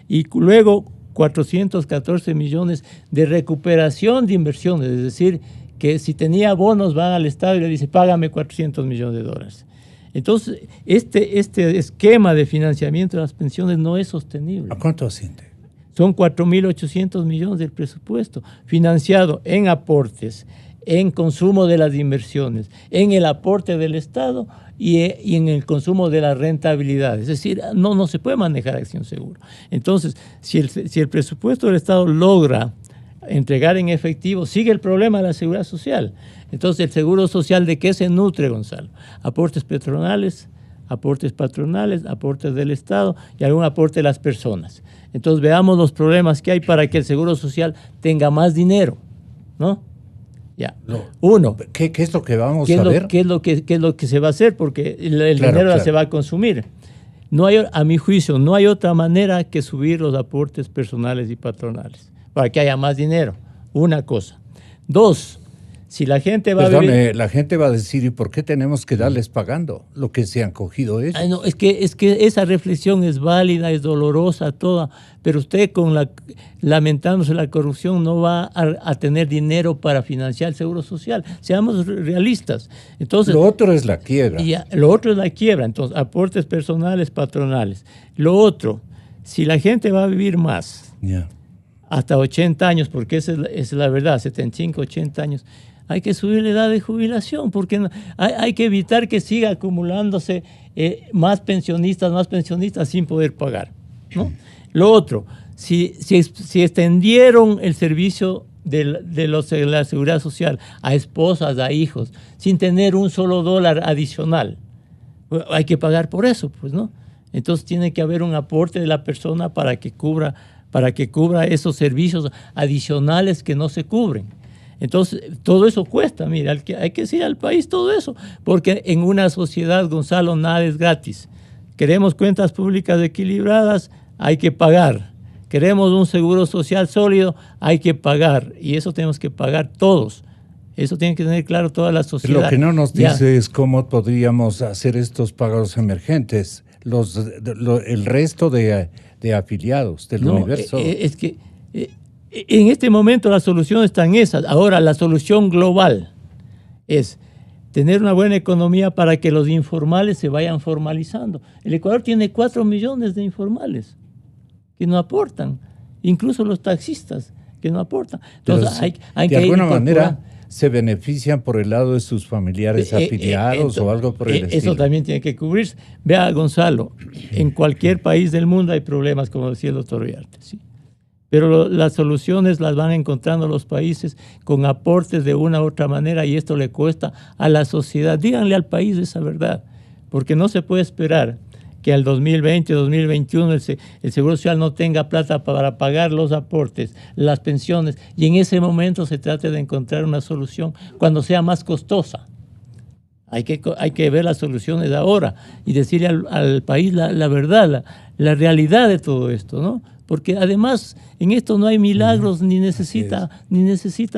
Y luego, 414 millones de recuperación de inversiones, es decir, que si tenía bonos van al Estado y le dice, págame 400 millones de dólares. Entonces, este esquema de financiamiento de las pensiones no es sostenible. ¿A cuánto asciende? Son 4.800 millones del presupuesto, financiado en aportes, en consumo de las inversiones, en el aporte del Estado y en el consumo de la rentabilidad. Es decir, no se puede manejar acción seguro. Entonces, si el presupuesto del Estado logra entregar en efectivo, sigue el problema de la seguridad social. Entonces, ¿el seguro social de qué se nutre, Gonzalo? Aportes patronales, aportes del Estado y algún aporte de las personas. Entonces, veamos los problemas que hay para que el seguro social tenga más dinero, ¿no? Ya. Uno. ¿Qué es lo que vamos a ver? ¿Qué es lo que se va a hacer? Porque el dinero se va a consumir. No hay, a mi juicio, no hay otra manera que subir los aportes personales y patronales para que haya más dinero. Una cosa. Dos, Si la gente va Perdone, a vivir... la gente va a decir, ¿y por qué tenemos que darles pagando lo que se han cogido ellos? No, es que esa reflexión es válida, es dolorosa, toda, pero usted lamentándose la corrupción no va a tener dinero para financiar el Seguro Social. Seamos realistas. Entonces, lo otro es la quiebra. Lo otro es la quiebra, entonces aportes personales, patronales. Lo otro, si la gente va a vivir más, hasta 80 años, porque esa es la verdad, 75, 80 años, hay que subir la edad de jubilación, porque hay que evitar que siga acumulándose más pensionistas sin poder pagar, ¿no? Lo otro, si extendieron el servicio de la seguridad social a esposas, a hijos, sin tener un solo dólar adicional, hay que pagar por eso, pues, ¿no? Entonces tiene que haber un aporte de la persona para que cubra esos servicios adicionales que no se cubren. Entonces, todo eso cuesta, mira, hay que decir al país todo eso, porque en una sociedad, Gonzalo, nada es gratis. Queremos cuentas públicas equilibradas, hay que pagar. Queremos un seguro social sólido, hay que pagar. Y eso tenemos que pagar todos. Eso tiene que tener claro toda la sociedad. Lo que no nos dice es cómo podríamos hacer estos pagos emergentes, el resto de afiliados del universo. Es que en este momento la solución está en esa. Ahora, la solución global es tener una buena economía para que los informales se vayan formalizando. El Ecuador tiene 4 millones de informales que no aportan, incluso los taxistas que no aportan. Entonces, hay de que alguna manera se benefician por el lado de sus familiares afiliados o algo por el estilo. Eso también tiene que cubrirse. Vea, Gonzalo, en cualquier país del mundo hay problemas, como decía el doctor Uriarte, ¿sí? Pero las soluciones las van encontrando los países con aportes de una u otra manera, y esto le cuesta a la sociedad. Díganle al país esa verdad, porque no se puede esperar que al 2020, 2021 el Seguro Social no tenga plata para pagar los aportes, las pensiones, y en ese momento se trate de encontrar una solución cuando sea más costosa. Hay que ver las soluciones ahora y decirle al país la verdad, la realidad de todo esto, ¿no? Porque además en esto no hay milagros ni necesita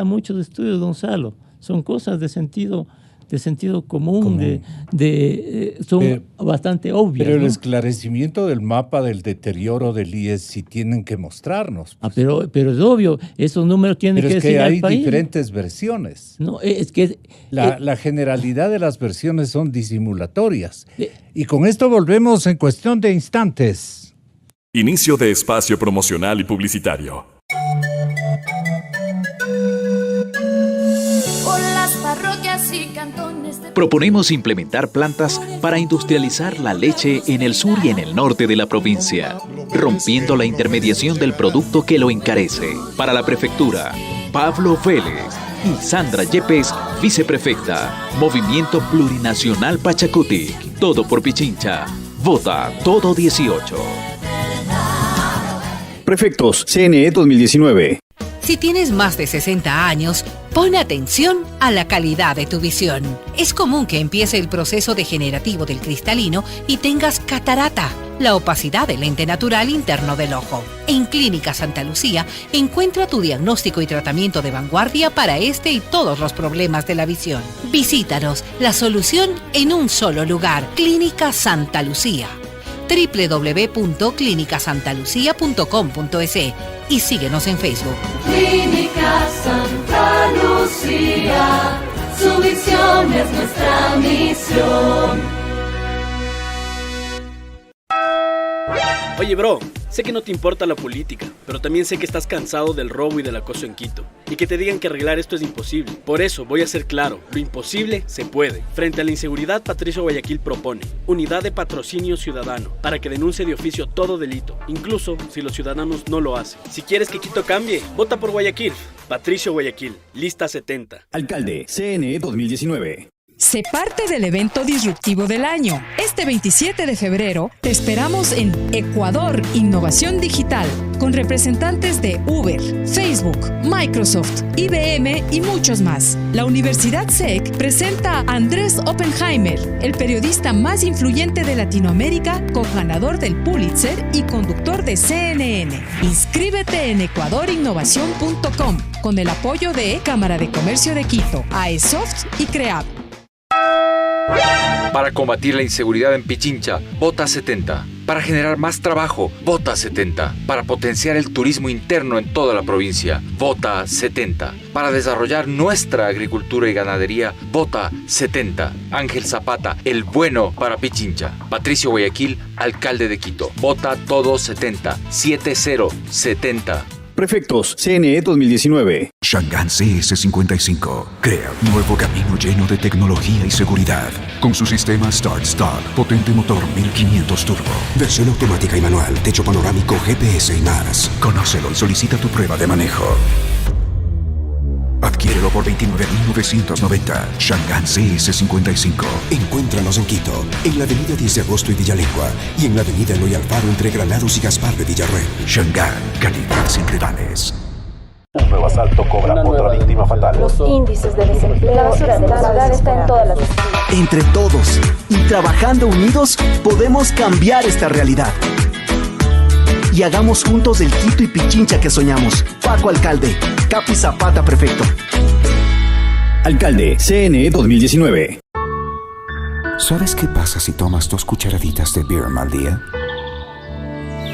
muchos estudios, Gonzalo. Son cosas de sentido común. Son bastante obvias. Pero el ¿no? esclarecimiento del mapa del deterioro del IES sí tienen que mostrarnos. Pero es obvio, esos números tienen que decir al país. Pero es que hay diferentes versiones. No, es que la generalidad de las versiones son disimulatorias. Y con esto volvemos en cuestión de instantes. Inicio de espacio promocional y publicitario. Proponemos implementar plantas para industrializar la leche en el sur y en el norte de la provincia, rompiendo la intermediación del producto que lo encarece. Para la prefectura, Pablo Vélez y Sandra Yepes, viceprefecta. Movimiento Plurinacional Pachacuti. Todo por Pichincha. Vota todo 18. Prefectos, CNE 2019. Si tienes más de 60 años, pon atención a la calidad de tu visión. Es común que empiece el proceso degenerativo del cristalino y tengas catarata, la opacidad del lente natural interno del ojo. En Clínica Santa Lucía, encuentra tu diagnóstico y tratamiento de vanguardia para este y todos los problemas de la visión. Visítanos, la solución en un solo lugar. Clínica Santa Lucía. www.clinicasantalucia.com.es y síguenos en Facebook. Clínica Santa Lucía, su visión es nuestra misión. Oye, bro, sé que no te importa la política, pero también sé que estás cansado del robo y del acoso en Quito, y que te digan que arreglar esto es imposible. Por eso voy a ser claro, lo imposible se puede. Frente a la inseguridad, Patricio Guayaquil propone Unidad de Patrocinio Ciudadano, para que denuncie de oficio todo delito, incluso si los ciudadanos no lo hacen. Si quieres que Quito cambie, vota por Guayaquil. Patricio Guayaquil, lista 70. Alcalde, CNE 2019. Sé parte del evento disruptivo del año. Este 27 de febrero te esperamos en Ecuador Innovación Digital, con representantes de Uber, Facebook, Microsoft, IBM y muchos más. La Universidad SEC presenta a Andrés Oppenheimer, el periodista más influyente de Latinoamérica, co-ganador del Pulitzer y conductor de CNN. Inscríbete en ecuadorinnovación.com con el apoyo de Cámara de Comercio de Quito, AESoft y CREAP. Para combatir la inseguridad en Pichincha, vota 70. Para generar más trabajo, vota 70. Para potenciar el turismo interno en toda la provincia, vota 70. Para desarrollar nuestra agricultura y ganadería, vota 70. Ángel Zapata, el bueno para Pichincha. Patricio Guayaquil, alcalde de Quito. Vota todo 70. 70. Prefectos, CNE 2019. Chang'an CS55 crea un nuevo camino lleno de tecnología y seguridad. Con su sistema Start-Stop, potente motor 1500 turbo, versión automática y manual, techo panorámico, GPS y más. Conócelo y solicita tu prueba de manejo. Adquiérelo por 29.990. Chang'an CS55. Encuéntranos en Quito, en la avenida 10 de Agosto y Villalengua, y en la avenida Eloy Alfaro entre Granados y Gaspar de Villarroel. Chang'an, calidad sin rivales. Un nuevo asalto cobra otra víctima fatal. Los índices de desempleo, la basura de la ciudad está en todas las esquinas. Entre todos y trabajando unidos podemos cambiar esta realidad. Y hagamos juntos el Quito y Pichincha que soñamos. Paco Alcalde, Capi Zapata Prefecto. Alcalde, CNE 2019. ¿Sabes qué pasa si tomas 2 cucharaditas de Birm al día?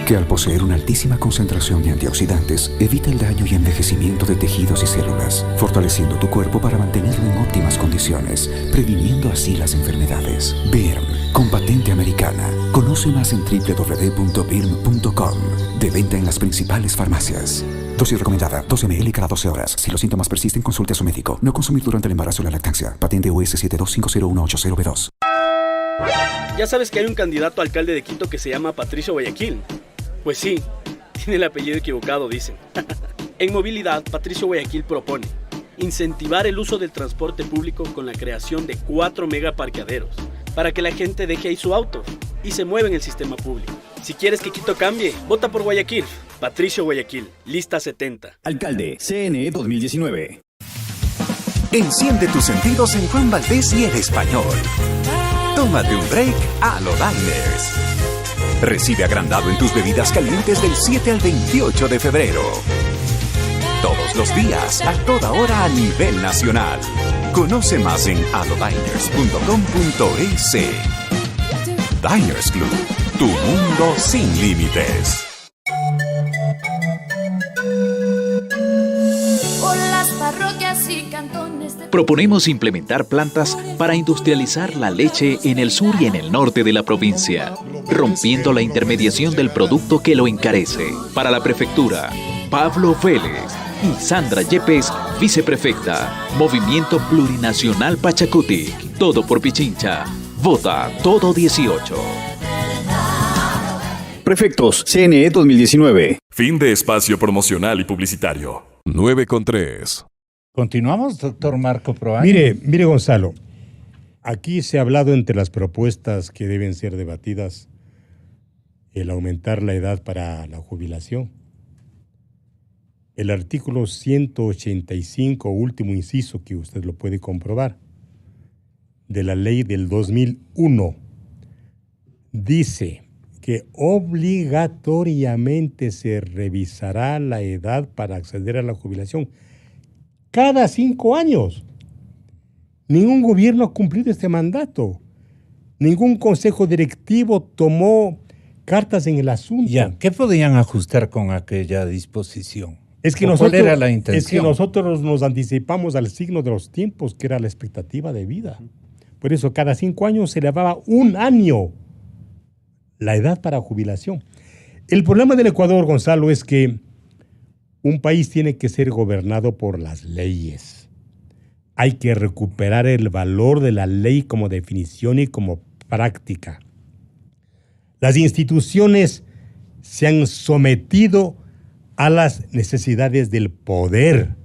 Que al poseer una altísima concentración de antioxidantes, evita el daño y envejecimiento de tejidos y células, fortaleciendo tu cuerpo para mantenerlo en óptimas condiciones, previniendo así las enfermedades. Birm, con patente americana. Conoce más en www.birm.com. De venta en las principales farmacias. Dosis recomendada, 2 ml cada 12 horas. Si los síntomas persisten, consulte a su médico. No consumir durante el embarazo o la lactancia. Patente US 72501880B2. Ya sabes que hay un candidato a alcalde de Quito que se llama Patricio Guayaquil. Pues sí, tiene el apellido equivocado, dicen. En movilidad, Patricio Guayaquil propone incentivar el uso del transporte público con la creación de 4 megaparqueaderos para que la gente deje ahí su auto y se mueva en el sistema público. Si quieres que Quito cambie, vota por Guayaquil. Patricio Guayaquil, lista 70. Alcalde, CNE 2019. Enciende tus sentidos en Juan Valdez y el español. Tómate un break a lo Diners. Recibe agrandado en tus bebidas calientes del 7 al 28 de febrero. Todos los días, a toda hora a nivel nacional. Conoce más en alodiners.com.es. Diners Club, tu mundo sin límites. Proponemos implementar plantas para industrializar la leche en el sur y en el norte de la provincia, rompiendo la intermediación del producto que lo encarece. Para la prefectura, Pablo Vélez y Sandra Yepes, viceprefecta. Movimiento Plurinacional Pachacutic. Todo por Pichincha. Vota todo 18. Prefectos, CNE 2019. Fin de espacio promocional y publicitario. 9:03. Continuamos, doctor Marco Proaño. Mire, Gonzalo, aquí se ha hablado entre las propuestas que deben ser debatidas el aumentar la edad para la jubilación. El artículo 185, último inciso, que usted lo puede comprobar, de la ley del 2001, dice que obligatoriamente se revisará la edad para acceder a la jubilación cada 5 años. Ningún gobierno ha cumplido este mandato. Ningún consejo directivo tomó cartas en el asunto. Ya, ¿qué podían ajustar con aquella disposición? ¿Cuál era la intención? Es que nosotros nos anticipamos al signo de los tiempos, que era la expectativa de vida. Por eso cada 5 años se elevaba 1 año la edad para jubilación. El problema del Ecuador, Gonzalo, es que un país tiene que ser gobernado por las leyes. Hay que recuperar el valor de la ley como definición y como práctica. Las instituciones se han sometido a las necesidades del poder.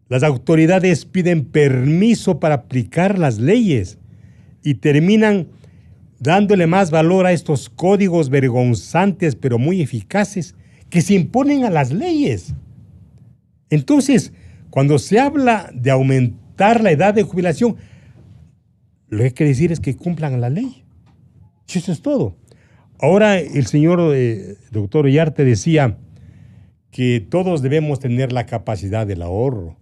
Las autoridades piden permiso para aplicar las leyes y terminan dándole más valor a estos códigos vergonzantes pero muy eficaces que se imponen a las leyes. Entonces, cuando se habla de aumentar la edad de jubilación, lo que hay que decir es que cumplan la ley. Y eso es todo. Ahora el señor doctor Llarte decía que todos debemos tener la capacidad del ahorro.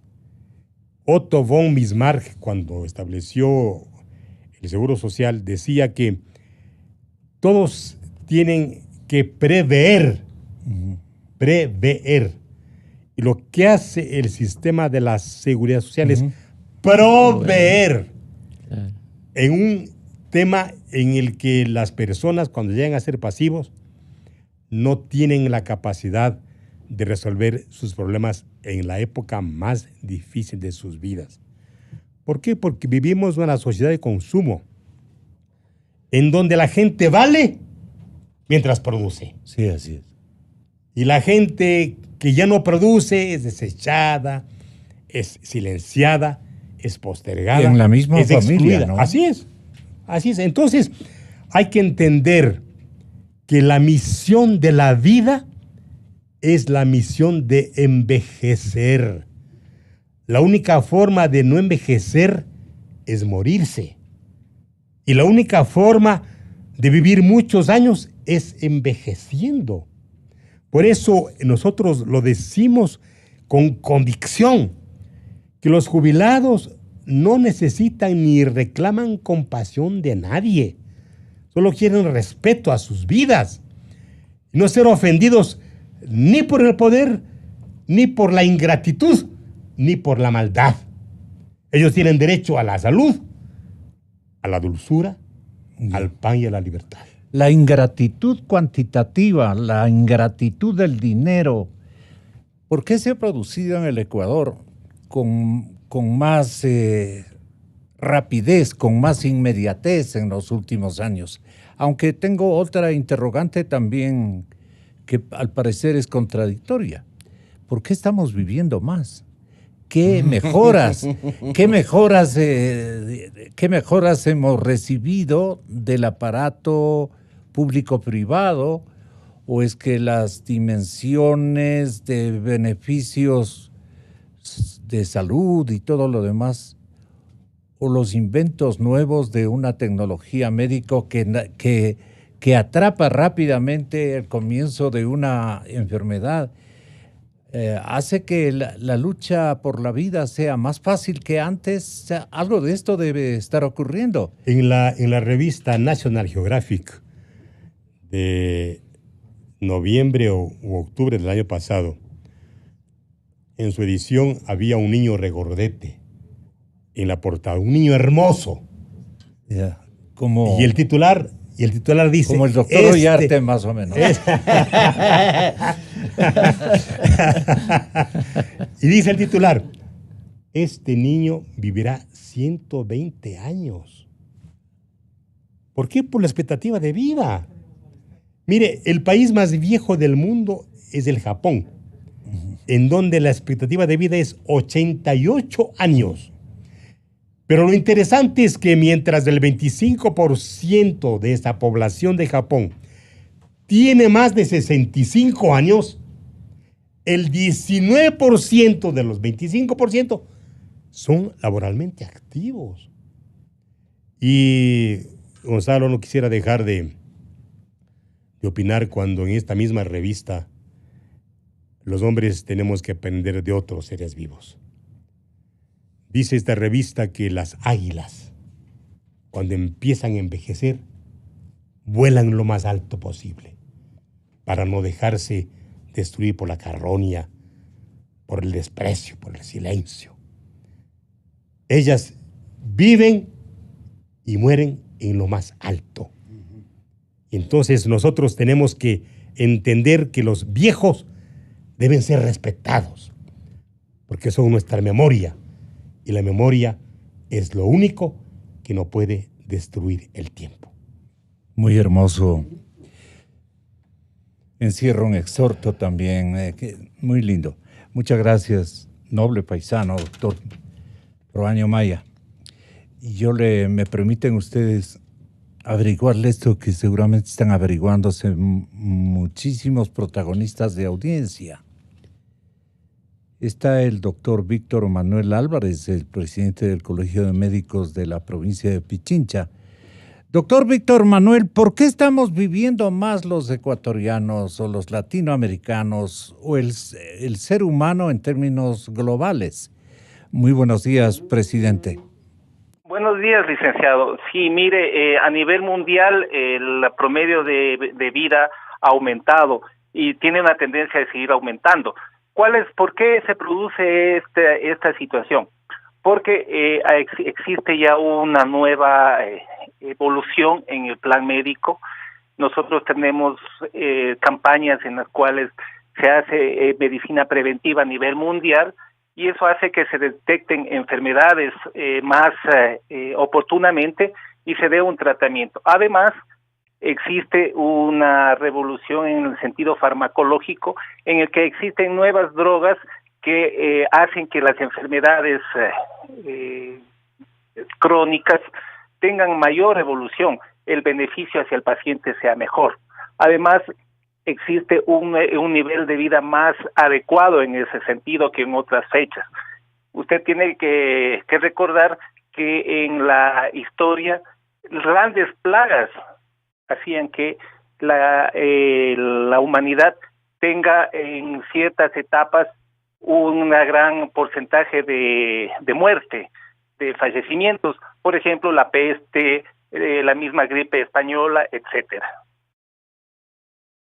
Otto von Bismarck, cuando estableció el Seguro Social, decía que todos tienen que prever. Y lo que hace el sistema de la seguridad social es proveer en un tema en el que las personas, cuando llegan a ser pasivos, no tienen la capacidad de resolver sus problemas en la época más difícil de sus vidas. ¿Por qué? Porque vivimos en una sociedad de consumo en donde la gente vale mientras produce. Sí, así es. Y la gente que ya no produce es desechada, es silenciada, es postergada, y en la misma es familia, excluida. ¿no? Así es. Así es. Entonces, hay que entender que la misión de la vida es la misión de envejecer. La única forma de no envejecer es morirse. Y la única forma de vivir muchos años es envejeciendo. Por eso nosotros lo decimos con convicción, que los jubilados no necesitan ni reclaman compasión de nadie. Solo quieren respeto a sus vidas. No ser ofendidos ni por el poder, ni por la ingratitud, ni por la maldad. Ellos tienen derecho a la salud, a la dulzura, al pan y a la libertad. La ingratitud cuantitativa, la ingratitud del dinero, ¿por qué se ha producido en el Ecuador con más rapidez, con más inmediatez en los últimos años? Aunque tengo otra interrogante también que al parecer es contradictoria. ¿Por qué estamos viviendo más? ¿Qué mejoras hemos recibido del aparato público-privado? ¿O es que las dimensiones de beneficios de salud y todo lo demás, o los inventos nuevos de una tecnología médico que atrapa rápidamente el comienzo de una enfermedad, hace que la lucha por la vida sea más fácil que antes? Algo de esto debe estar ocurriendo. En la revista National Geographic de noviembre u octubre del año pasado, en su edición había un niño regordete en la portada, un niño hermoso. Como... Y el titular dice... Como el doctor Llarte, más o menos. Y dice el titular, este niño vivirá 120 años. ¿Por qué? Por la expectativa de vida. Mire, el país más viejo del mundo es el Japón, en donde la expectativa de vida es 88 años. Pero lo interesante es que mientras el 25% de esta población de Japón tiene más de 65 años, el 19% de los 25% son laboralmente activos. Y Gonzalo, no quisiera dejar de opinar cuando en esta misma revista los hombres tenemos que aprender de otros seres vivos. Dice esta revista que las águilas, cuando empiezan a envejecer, vuelan lo más alto posible para no dejarse destruir por la carroña, por el desprecio, por el silencio. Ellas viven y mueren en lo más alto. Entonces nosotros tenemos que entender que los viejos deben ser respetados, porque son nuestra memoria. Y la memoria es lo único que no puede destruir el tiempo. Muy hermoso. Encierra un exhorto también, muy lindo. Muchas gracias, noble paisano, doctor Proaño Maya. Y me permiten ustedes averiguarle esto que seguramente están averiguándose muchísimos protagonistas de audiencia. Está el doctor Víctor Manuel Álvarez, el presidente del Colegio de Médicos de la provincia de Pichincha. Doctor Víctor Manuel, ¿por qué estamos viviendo más los ecuatorianos o los latinoamericanos o el ser humano en términos globales? Muy buenos días, presidente. Buenos días, licenciado. Sí, mire, a nivel mundial el promedio de vida ha aumentado y tiene una tendencia de seguir aumentando. ¿Por qué se produce esta situación? Porque existe ya una nueva evolución en el plan médico. Nosotros tenemos campañas en las cuales se hace medicina preventiva a nivel mundial y eso hace que se detecten enfermedades más oportunamente y se dé un tratamiento. Además, existe una revolución en el sentido farmacológico en el que existen nuevas drogas que hacen que las enfermedades crónicas tengan mayor evolución, el beneficio hacia el paciente sea mejor. Además, existe un nivel de vida más adecuado en ese sentido que en otras fechas. Usted tiene que recordar que en la historia grandes plagas hacían que la humanidad tenga en ciertas etapas un gran porcentaje de muerte, de fallecimientos, por ejemplo la peste, la misma gripe española, etcétera.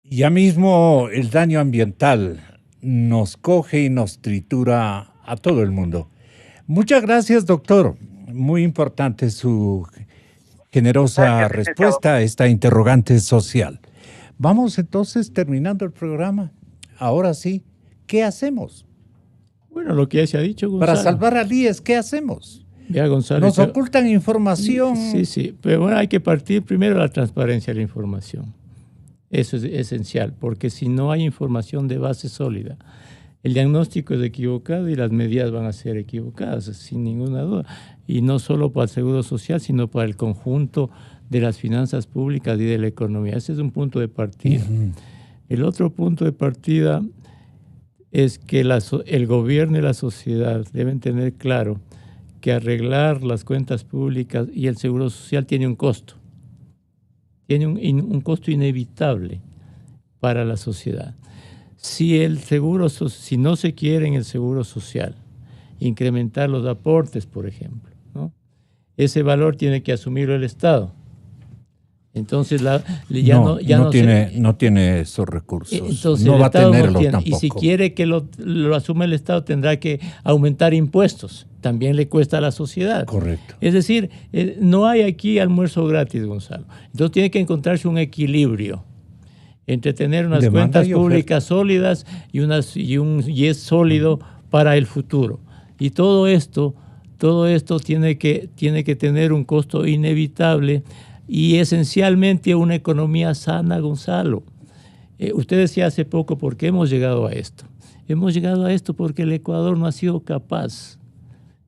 Ya mismo el daño ambiental nos coge y nos tritura a todo el mundo. Muchas gracias, doctor. Muy importante su generosa respuesta a esta interrogante social. Vamos entonces terminando el programa. Ahora sí, ¿qué hacemos? Bueno, lo que ya se ha dicho, Gonzalo. Para salvar al IES, ¿qué hacemos? Ya, Gonzalo, nos ocultan información. Sí, pero bueno, hay que partir primero de la transparencia de la información. Eso es esencial, porque si no hay información de base sólida, el diagnóstico es equivocado y las medidas van a ser equivocadas, sin ninguna duda. Y no solo para el Seguro Social, sino para el conjunto de las finanzas públicas y de la economía. Ese es un punto de partida. El otro punto de partida es que el gobierno y la sociedad deben tener claro que arreglar las cuentas públicas y el Seguro Social tiene un costo. Tiene un costo inevitable para la sociedad. Si no se quiere en el Seguro Social incrementar los aportes, por ejemplo, ¿no? Ese valor tiene que asumirlo el Estado. Entonces no tiene esos recursos. Entonces no va a tenerlo tampoco. Y si quiere que lo asuma el Estado, tendrá que aumentar impuestos. También le cuesta a la sociedad. Correcto. Es decir, no hay aquí almuerzo gratis, Gonzalo. Entonces tiene que encontrarse un equilibrio entre tener unas cuentas públicas sólidas y un IES sólido para el futuro. Y todo esto tiene que tener un costo inevitable y esencialmente una economía sana, Gonzalo. Usted decía hace poco, ¿por qué hemos llegado a esto? Hemos llegado a esto porque el Ecuador no ha sido capaz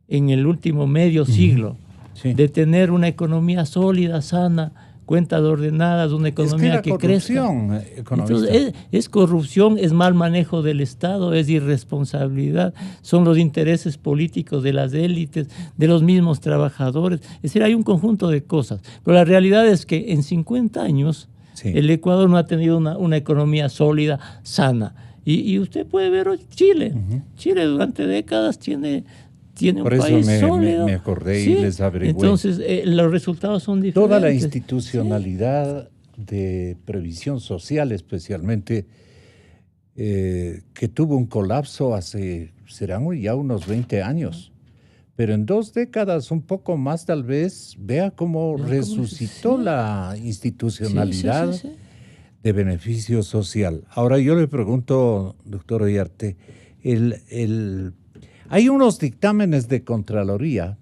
en el último medio siglo de tener una economía sólida, sana, cuentas ordenadas, una economía que crezca. Entonces, es corrupción, es mal manejo del Estado, es irresponsabilidad, son los intereses políticos de las élites, de los mismos trabajadores. Es decir, hay un conjunto de cosas. Pero la realidad es que en 50 años el Ecuador no ha tenido una economía sólida, sana. Y usted puede ver hoy Chile. Chile durante décadas tiene un país sólido. Me acordé y les averigüé. Entonces, los resultados son diferentes. Toda la institucionalidad de previsión social, especialmente, que tuvo un colapso serán ya unos 20 años. Pero en 2 décadas, un poco más tal vez, vea cómo resucitó la institucionalidad de beneficio social. Ahora yo le pregunto, doctor Oyarte, hay unos dictámenes de Contraloría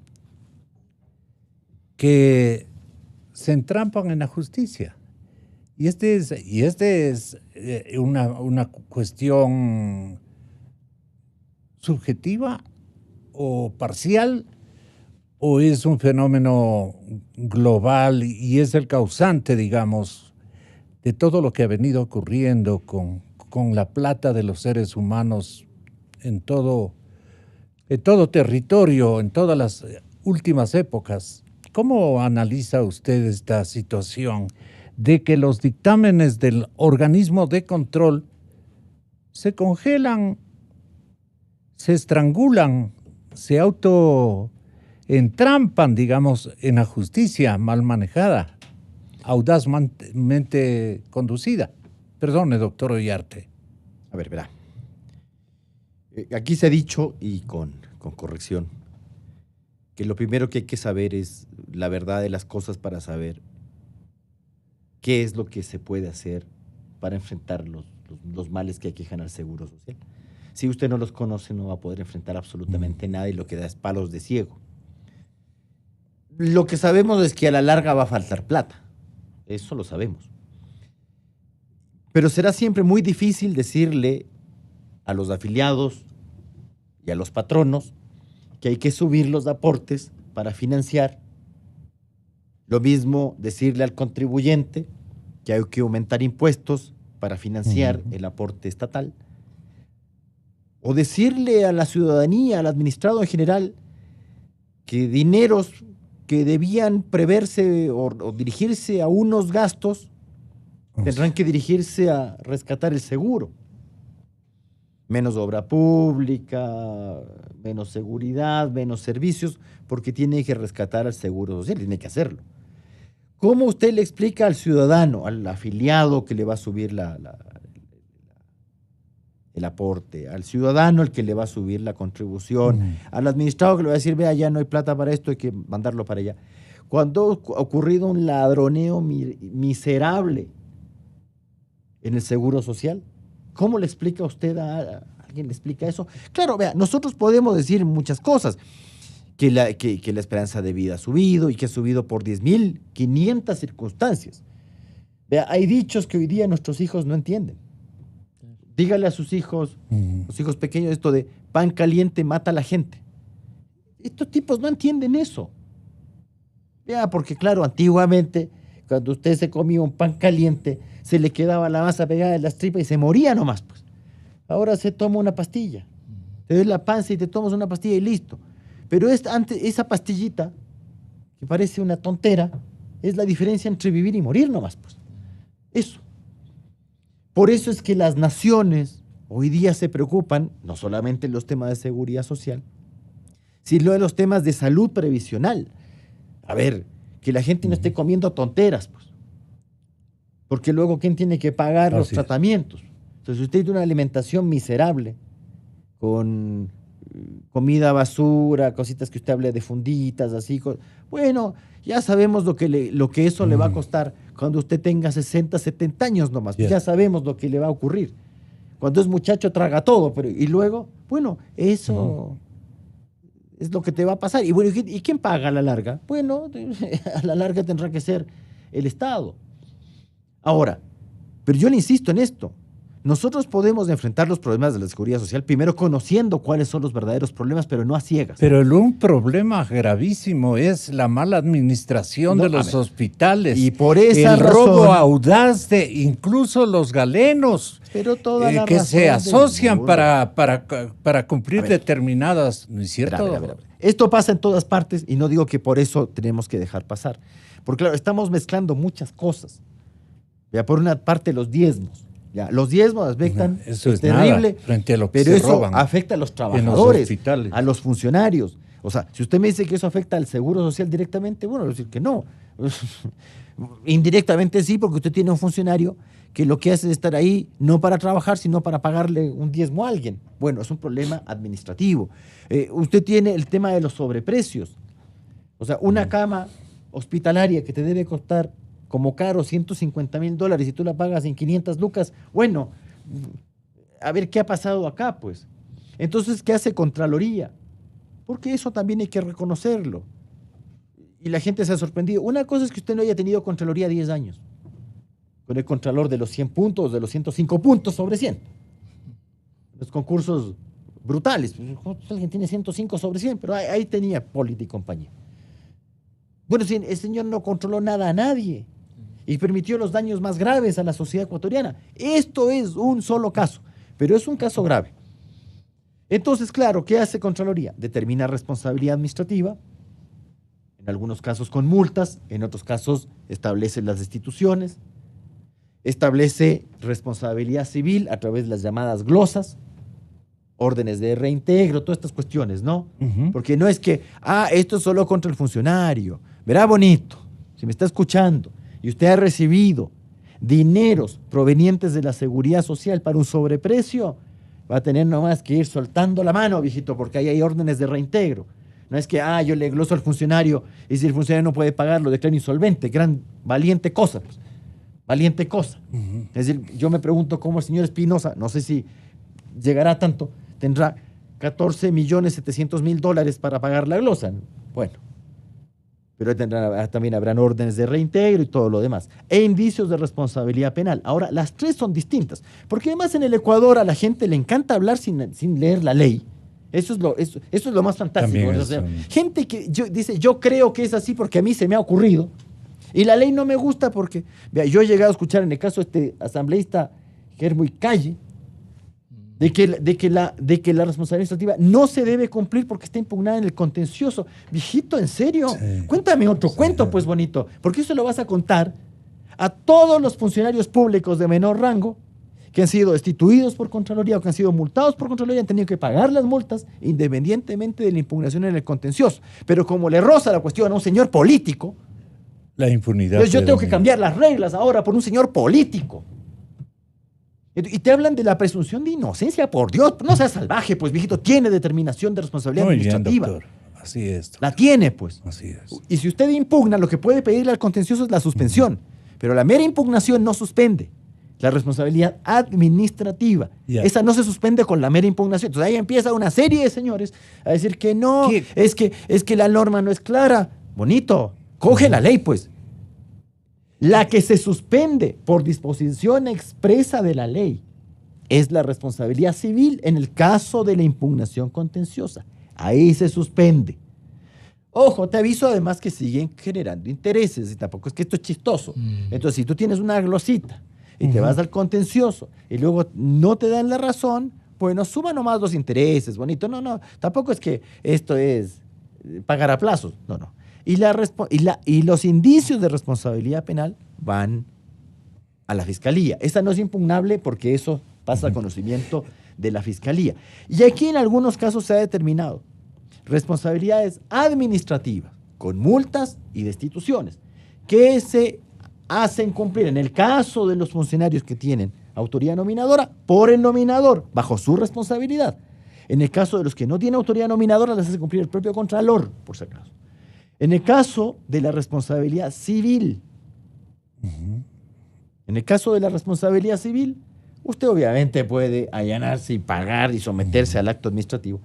que se entrampan en la justicia. Y este es una cuestión subjetiva o parcial o es un fenómeno global y es el causante, digamos, de todo lo que ha venido ocurriendo con la plata de los seres humanos en todo territorio, en todas las últimas épocas? ¿Cómo analiza usted esta situación de que los dictámenes del organismo de control se congelan, se estrangulan, se entrampan, digamos, en la justicia mal manejada, audazmente conducida? Perdone, doctor Ollarte. A ver, verá. Aquí se ha dicho, y con corrección, que lo primero que hay que saber es la verdad de las cosas para saber qué es lo que se puede hacer para enfrentar los males que aquejan al Seguro Social. Si usted no los conoce, no va a poder enfrentar absolutamente nada y lo que da es palos de ciego. Lo que sabemos es que a la larga va a faltar plata. Eso lo sabemos. Pero será siempre muy difícil decirle a los afiliados y a los patronos que hay que subir los aportes para financiar. Lo mismo decirle al contribuyente que hay que aumentar impuestos para financiar el aporte estatal. O decirle a la ciudadanía, al administrado en general, que dineros que debían preverse o dirigirse a unos gastos tendrán que dirigirse a rescatar el seguro. Menos obra pública, menos seguridad, menos servicios, porque tiene que rescatar al Seguro Social, tiene que hacerlo. ¿Cómo usted le explica al ciudadano, al afiliado que le va a subir el aporte, al ciudadano el que le va a subir la contribución, al administrado que le va a decir, vea, ya no hay plata para esto, hay que mandarlo para allá? Cuando ha ocurrido un ladroneo miserable en el Seguro Social, ¿cómo le explica usted a alguien? ¿Le explica eso? Claro, vea, nosotros podemos decir muchas cosas, que la esperanza de vida ha subido y que ha subido por 10.500 circunstancias. Vea, hay dichos que hoy día nuestros hijos no entienden. Dígale a sus hijos, los hijos pequeños, esto de pan caliente mata a la gente. Estos tipos no entienden eso. Vea, porque claro, antiguamente, cuando usted se comía un pan caliente, se le quedaba la masa pegada en las tripas y se moría nomás, pues. Ahora se toma una pastilla. Te duele la panza y te tomas una pastilla y listo. Pero esa pastillita, que parece una tontera, es la diferencia entre vivir y morir nomás, pues. Eso. Por eso es que las naciones hoy día se preocupan, no solamente en los temas de seguridad social, sino en los temas de salud previsional. A ver, que la gente no esté comiendo tonteras, pues. Porque luego, ¿quién tiene que pagar los tratamientos? Entonces, si usted tiene una alimentación miserable, con comida basura, cositas que usted hable de funditas, así, bueno, ya sabemos lo que eso le va a costar cuando usted tenga 60, 70 años nomás. Ya sabemos lo que le va a ocurrir. Cuando es muchacho traga todo, pero y luego, bueno, eso es lo que te va a pasar. Y bueno, ¿y quién paga a la larga? Bueno, a la larga tendrá que ser el Estado. Ahora, pero yo le insisto en esto. Nosotros podemos enfrentar los problemas de la seguridad social primero conociendo cuáles son los verdaderos problemas, pero no a ciegas. Pero un problema gravísimo es la mala administración de los hospitales. Y por esa el robo audaz de incluso los galenos, pero toda la que se asocian para cumplir determinadas, ¿no es cierto? A ver. Esto pasa en todas partes y no digo que por eso tenemos que dejar pasar. Porque claro, estamos mezclando muchas cosas. Ya, por una parte los diezmos. Ya, los diezmos afectan, eso es terrible, nada frente a lo que pero se eso roban afecta a los trabajadores, a los funcionarios. O sea, si usted me dice que eso afecta al Seguro Social directamente, bueno, decir que no. Indirectamente sí, porque usted tiene un funcionario que lo que hace es estar ahí no para trabajar, sino para pagarle un diezmo a alguien. Bueno, es un problema administrativo. Usted tiene el tema de los sobreprecios. O sea, una cama hospitalaria que te debe costar como caro $150,000 y tú la pagas en 500 lucas, bueno, a ver qué ha pasado acá, pues. Entonces, ¿qué hace Contraloría? Porque eso también hay que reconocerlo. Y la gente se ha sorprendido. Una cosa es que usted no haya tenido Contraloría 10 años, con el Contralor de los 100 puntos, de los 105 puntos sobre 100. Los concursos brutales. Alguien tiene 105 sobre 100, pero ahí tenía Polity y compañía. Bueno, si el señor no controló nada a nadie y permitió los daños más graves a la sociedad ecuatoriana. Esto es un solo caso, pero es un caso grave. Entonces, claro, ¿qué hace Contraloría? Determina responsabilidad administrativa, en algunos casos con multas, en otros casos establece las destituciones, establece responsabilidad civil a través de las llamadas glosas, órdenes de reintegro, todas estas cuestiones, ¿no? Porque no es que, esto es solo contra el funcionario. Verá, bonito, si me está escuchando y usted ha recibido dineros provenientes de la seguridad social para un sobreprecio, va a tener nomás que ir soltando la mano, viejito, porque ahí hay órdenes de reintegro. No es que, yo le gloso al funcionario y si el funcionario no puede pagar, lo declaro insolvente. Valiente cosa, pues. Valiente cosa. Es decir, yo me pregunto cómo el señor Espinosa, no sé si llegará a tanto, tendrá 14.700.000 para pagar la glosa. Bueno, pero también habrán órdenes de reintegro y todo lo demás. E indicios de responsabilidad penal. Ahora, las tres son distintas, porque además en el Ecuador a la gente le encanta hablar sin leer la ley. Eso es lo más fantástico. O sea, gente que dice, yo creo que es así porque a mí se me ha ocurrido, y la ley no me gusta porque, vea, yo he llegado a escuchar en el caso de este asambleísta Germán Calle, de que la responsabilidad administrativa no se debe cumplir porque está impugnada en el contencioso. Viejito, ¿en serio? Sí. Cuéntame otro cuento, pues, bonito, porque eso lo vas a contar a todos los funcionarios públicos de menor rango que han sido destituidos por Contraloría o que han sido multados por Contraloría, han tenido que pagar las multas independientemente de la impugnación en el contencioso. Pero como le roza la cuestión a un señor político, la impunidad. Entonces yo tengo que cambiar las reglas ahora por un señor político. Y te hablan de la presunción de inocencia, por Dios, no seas salvaje, pues, viejito, tiene determinación de responsabilidad administrativa. Bien, doctor. Así es. Doctor. La tiene, pues. Así es. Y si usted impugna, lo que puede pedirle al contencioso es la suspensión, pero la mera impugnación no suspende la responsabilidad administrativa. Esa no se suspende con la mera impugnación. Entonces ahí empieza una serie de señores a decir que no, es que la norma no es clara. Bonito, coge la ley, pues. La que se suspende por disposición expresa de la ley es la responsabilidad civil en el caso de la impugnación contenciosa. Ahí se suspende. Ojo, te aviso además que siguen generando intereses y tampoco es que esto es chistoso. Entonces, si tú tienes una glosita y te vas al contencioso y luego no te dan la razón, bueno, suma nomás los intereses, bonito. No, tampoco es que esto es pagar a plazos. No. Y los indicios de responsabilidad penal van a la Fiscalía. Esta no es impugnable porque eso pasa al conocimiento de la Fiscalía. Y aquí en algunos casos se ha determinado responsabilidades administrativas con multas y destituciones que se hacen cumplir en el caso de los funcionarios que tienen autoridad nominadora por el nominador bajo su responsabilidad. En el caso de los que no tienen autoridad nominadora las hace cumplir el propio Contralor, por si acaso. En el caso de la responsabilidad civil, usted obviamente puede allanarse y pagar y someterse al acto administrativo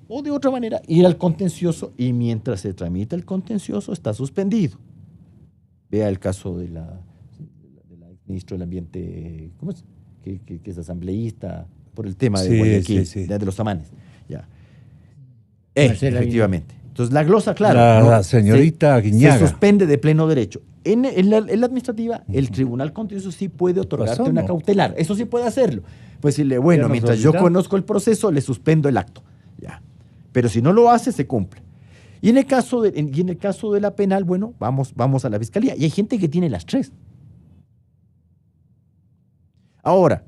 o de otra manera ir al contencioso y mientras se tramita el contencioso está suspendido. Vea el caso de la ministra del Ambiente, ¿cómo es? Que es asambleísta por el tema de Guayaquil, de los tamanes. Ya. Efectivamente. Entonces, la glosa, claro. La señorita Guiñaga. Se suspende de pleno derecho. En la administrativa, el tribunal contencioso sí puede otorgarte una cautelar. Eso sí puede hacerlo. Pues decirle, bueno, mientras yo conozco el proceso, le suspendo el acto. Ya. Pero si no lo hace, se cumple. Y en el caso de la penal, bueno, vamos a la Fiscalía. Y hay gente que tiene las tres. Ahora,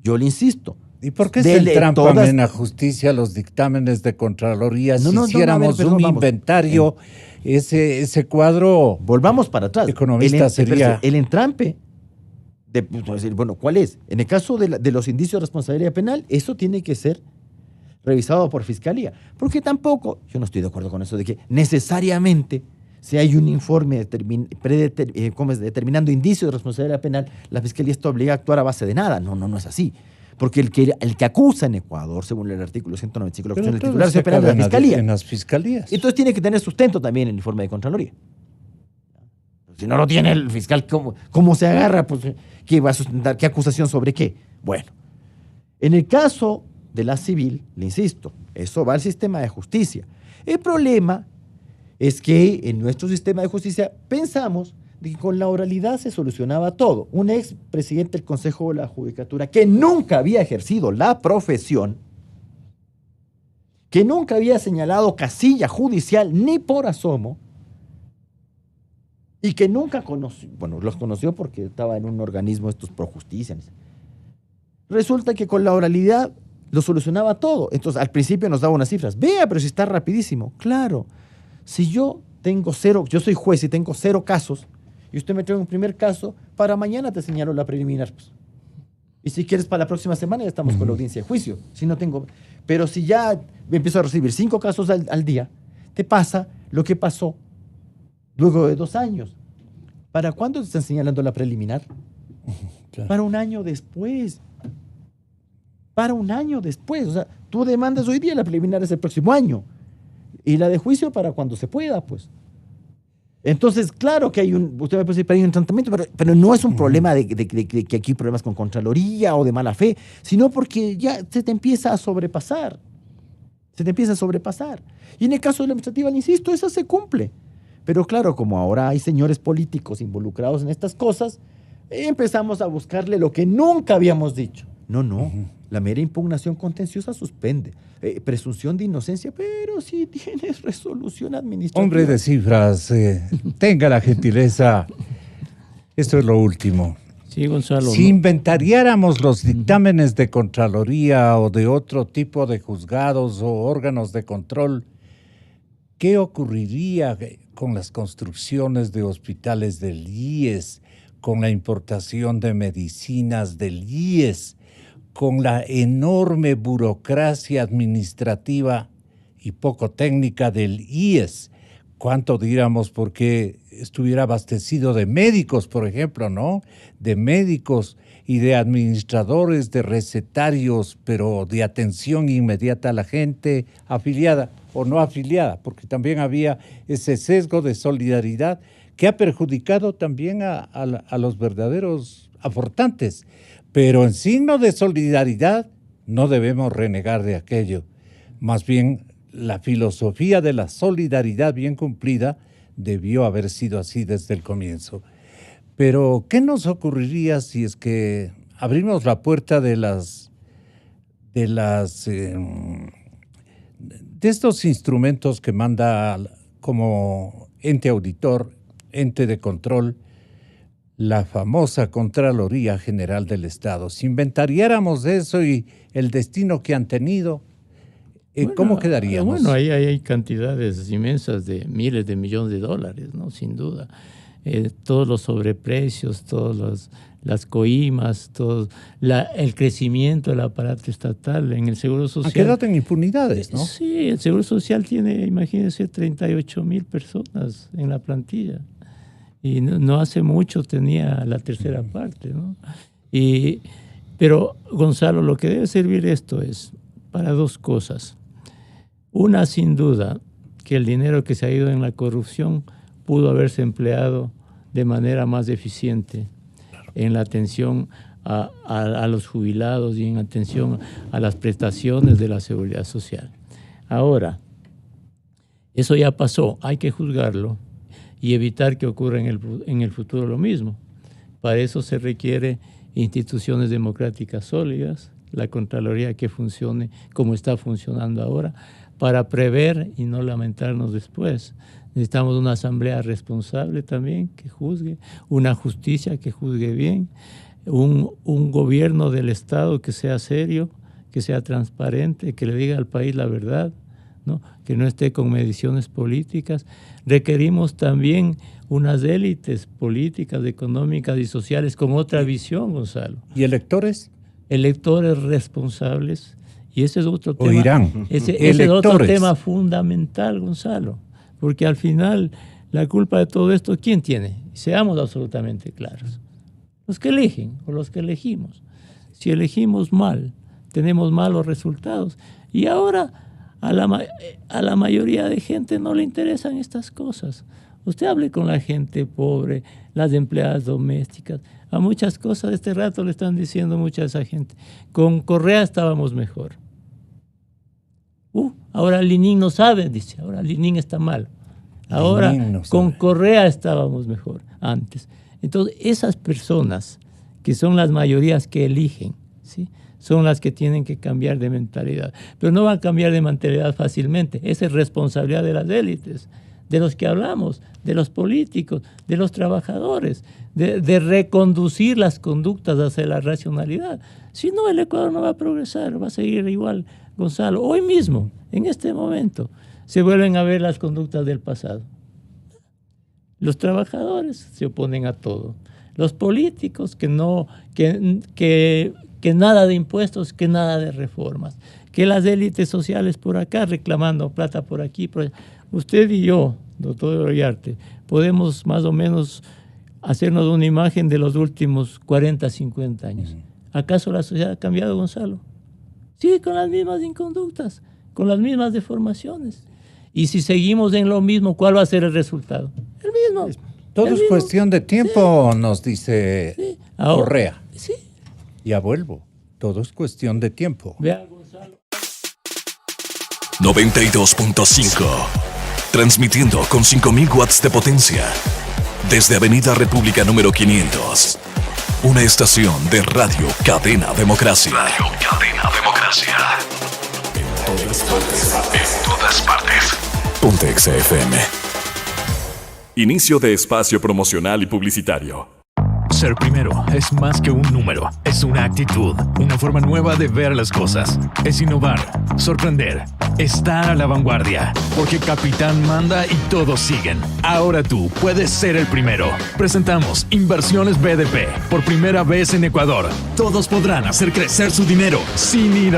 yo le insisto. ¿Y por qué se entrampan en la justicia los dictámenes de Contraloría? Si hiciéramos un inventario, ese cuadro. Volvamos para atrás. Economista sería. El entrampe. Bueno, ¿cuál es? En el caso de los indicios de responsabilidad penal, eso tiene que ser revisado por Fiscalía. Porque tampoco, yo no estoy de acuerdo con eso de que necesariamente, si hay un informe determinando indicios de responsabilidad penal, la Fiscalía está obligada a actuar a base de nada. No es así. Porque el que acusa en Ecuador, según el artículo 195 de la Constitución, el titular se penal de la Fiscalía. En las fiscalías. Entonces tiene que tener sustento también en el informe de Contraloría. Si no lo tiene el fiscal, ¿cómo se agarra? Pues, ¿qué va a sustentar? ¿Qué acusación sobre qué? Bueno, en el caso de la civil, le insisto, eso va al sistema de justicia. El problema es que en nuestro sistema de justicia pensamos de que con la oralidad se solucionaba todo. Un ex presidente del Consejo de la Judicatura que nunca había ejercido la profesión, que nunca había señalado casilla judicial ni por asomo, y que nunca conoció, bueno, los conoció porque estaba en un organismo estos pro justicia. Resulta que con la oralidad lo solucionaba todo. Entonces, al principio nos daba unas cifras. Vea, pero si está rapidísimo. Claro, si yo soy juez y tengo 0 casos, y usted me trae un primer caso, para mañana te señalo la preliminar. Pues. Y si quieres para la próxima semana ya estamos con la audiencia de juicio. Si no tengo... Pero si ya empiezo a recibir 5 casos al día, te pasa lo que pasó luego de 2 años. ¿Para cuándo te están señalando la preliminar? Claro. Para un año después. Para un año después. O sea, tú demandas hoy día, la preliminar es el próximo año. Y la de juicio para cuando se pueda, pues. Entonces, claro que usted va a decir, pero hay un tratamiento, pero no es un problema de que aquí hay problemas con Contraloría o de mala fe, sino porque ya se te empieza a sobrepasar. Y en el caso de la administrativa, le insisto, esa se cumple. Pero claro, como ahora hay señores políticos involucrados en estas cosas, empezamos a buscarle lo que nunca habíamos dicho. No, la mera impugnación contenciosa suspende. Presunción de inocencia, pero si tienes resolución administrativa. Hombre de cifras, tenga la gentileza. Esto es lo último. Sí, Gonzalo. Si inventariáramos los dictámenes de Contraloría o de otro tipo de juzgados o órganos de control, ¿qué ocurriría con las construcciones de hospitales del IES, con la importación de medicinas del IES, con la enorme burocracia administrativa y poco técnica del IES? ¿Cuánto diríamos porque estuviera abastecido de médicos, por ejemplo, ¿no? De médicos y de administradores, de recetarios, pero de atención inmediata a la gente afiliada o no afiliada, porque también había ese sesgo de solidaridad que ha perjudicado también a los verdaderos aportantes. Pero en signo de solidaridad no debemos renegar de aquello. Más bien, la filosofía de la solidaridad bien cumplida debió haber sido así desde el comienzo. Pero, ¿qué nos ocurriría si es que abrimos la puerta de estos instrumentos que manda como ente auditor, ente de control, la famosa Contraloría General del Estado? Si inventariáramos eso y el destino que han tenido, ¿cómo quedaríamos? Bueno, ahí hay cantidades inmensas de miles de millones de dólares, ¿no? Sin duda. Todos los sobreprecios, todas las coimas, el crecimiento del aparato estatal en el Seguro Social. Han quedado en impunidades, ¿no? Sí, el Seguro Social tiene, imagínense, 38,000 personas en la plantilla. Y no hace mucho tenía la tercera parte, ¿no? Pero, Gonzalo, lo que debe servir esto es para 2 cosas. Una, sin duda, que el dinero que se ha ido en la corrupción pudo haberse empleado de manera más eficiente en la atención a los jubilados y en atención a las prestaciones de la seguridad social. Ahora, eso ya pasó, hay que juzgarlo y evitar que ocurra en el futuro lo mismo. Para eso se requiere instituciones democráticas sólidas, la Contraloría que funcione como está funcionando ahora, para prever y no lamentarnos después. Necesitamos una asamblea responsable también que juzgue, una justicia que juzgue bien, un gobierno del Estado que sea serio, que sea transparente, que le diga al país la verdad, ¿no? Que no esté con mediciones políticas. Requerimos también unas élites políticas, económicas y sociales con otra visión, Gonzalo. ¿Y electores? Electores responsables. Y ese es otro tema. Oirán. Ese es otro tema fundamental, Gonzalo. Porque al final, la culpa de todo esto, ¿quién tiene? Seamos absolutamente claros. Los que eligen o los que elegimos. Si elegimos mal, tenemos malos resultados. Y ahora a la mayoría de gente no le interesan estas cosas. Usted hable con la gente pobre, las empleadas domésticas. A muchas cosas de este rato le están diciendo mucha a esa gente. Con Correa estábamos mejor. Ahora Lenin no sabe, dice. Ahora Lenin está mal. Ahora, con Correa estábamos mejor antes. Entonces, esas personas que son las mayorías que eligen, ¿sí?, son las que tienen que cambiar de mentalidad. Pero no van a cambiar de mentalidad fácilmente. Esa es responsabilidad de las élites, de los que hablamos, de los políticos, de los trabajadores, de reconducir las conductas hacia la racionalidad. Si no, el Ecuador no va a progresar, va a seguir igual, Gonzalo. Hoy mismo, en este momento, se vuelven a ver las conductas del pasado. Los trabajadores se oponen a todo. Los políticos que nada de impuestos, que nada de reformas, que las élites sociales por acá reclamando plata por aquí, por allá. Usted y yo, doctor Ollarte, podemos más o menos hacernos una imagen de los últimos 40, 50 años. ¿Acaso la sociedad ha cambiado, Gonzalo? Sí, con las mismas inconductas, con las mismas deformaciones. Y si seguimos en lo mismo, ¿cuál va a ser el resultado? El mismo. Todo es cuestión de tiempo, sí, nos dice Correa. Sí. Ya vuelvo. Todo es cuestión de tiempo. Vea, Gonzalo. 92.5. Transmitiendo con 5.000 watts de potencia. Desde Avenida República número 500. Una estación de Radio Cadena Democracia. Radio Cadena Democracia. En todas partes. En todas partes. Pontex FM. Inicio de espacio promocional y publicitario. Ser primero es más que un número, es una actitud, una forma nueva de ver las cosas. Es innovar, sorprender, estar a la vanguardia. Porque Capitán manda y todos siguen. Ahora tú puedes ser el primero. Presentamos Inversiones BDP. Por primera vez en Ecuador, todos podrán hacer crecer su dinero sin ir al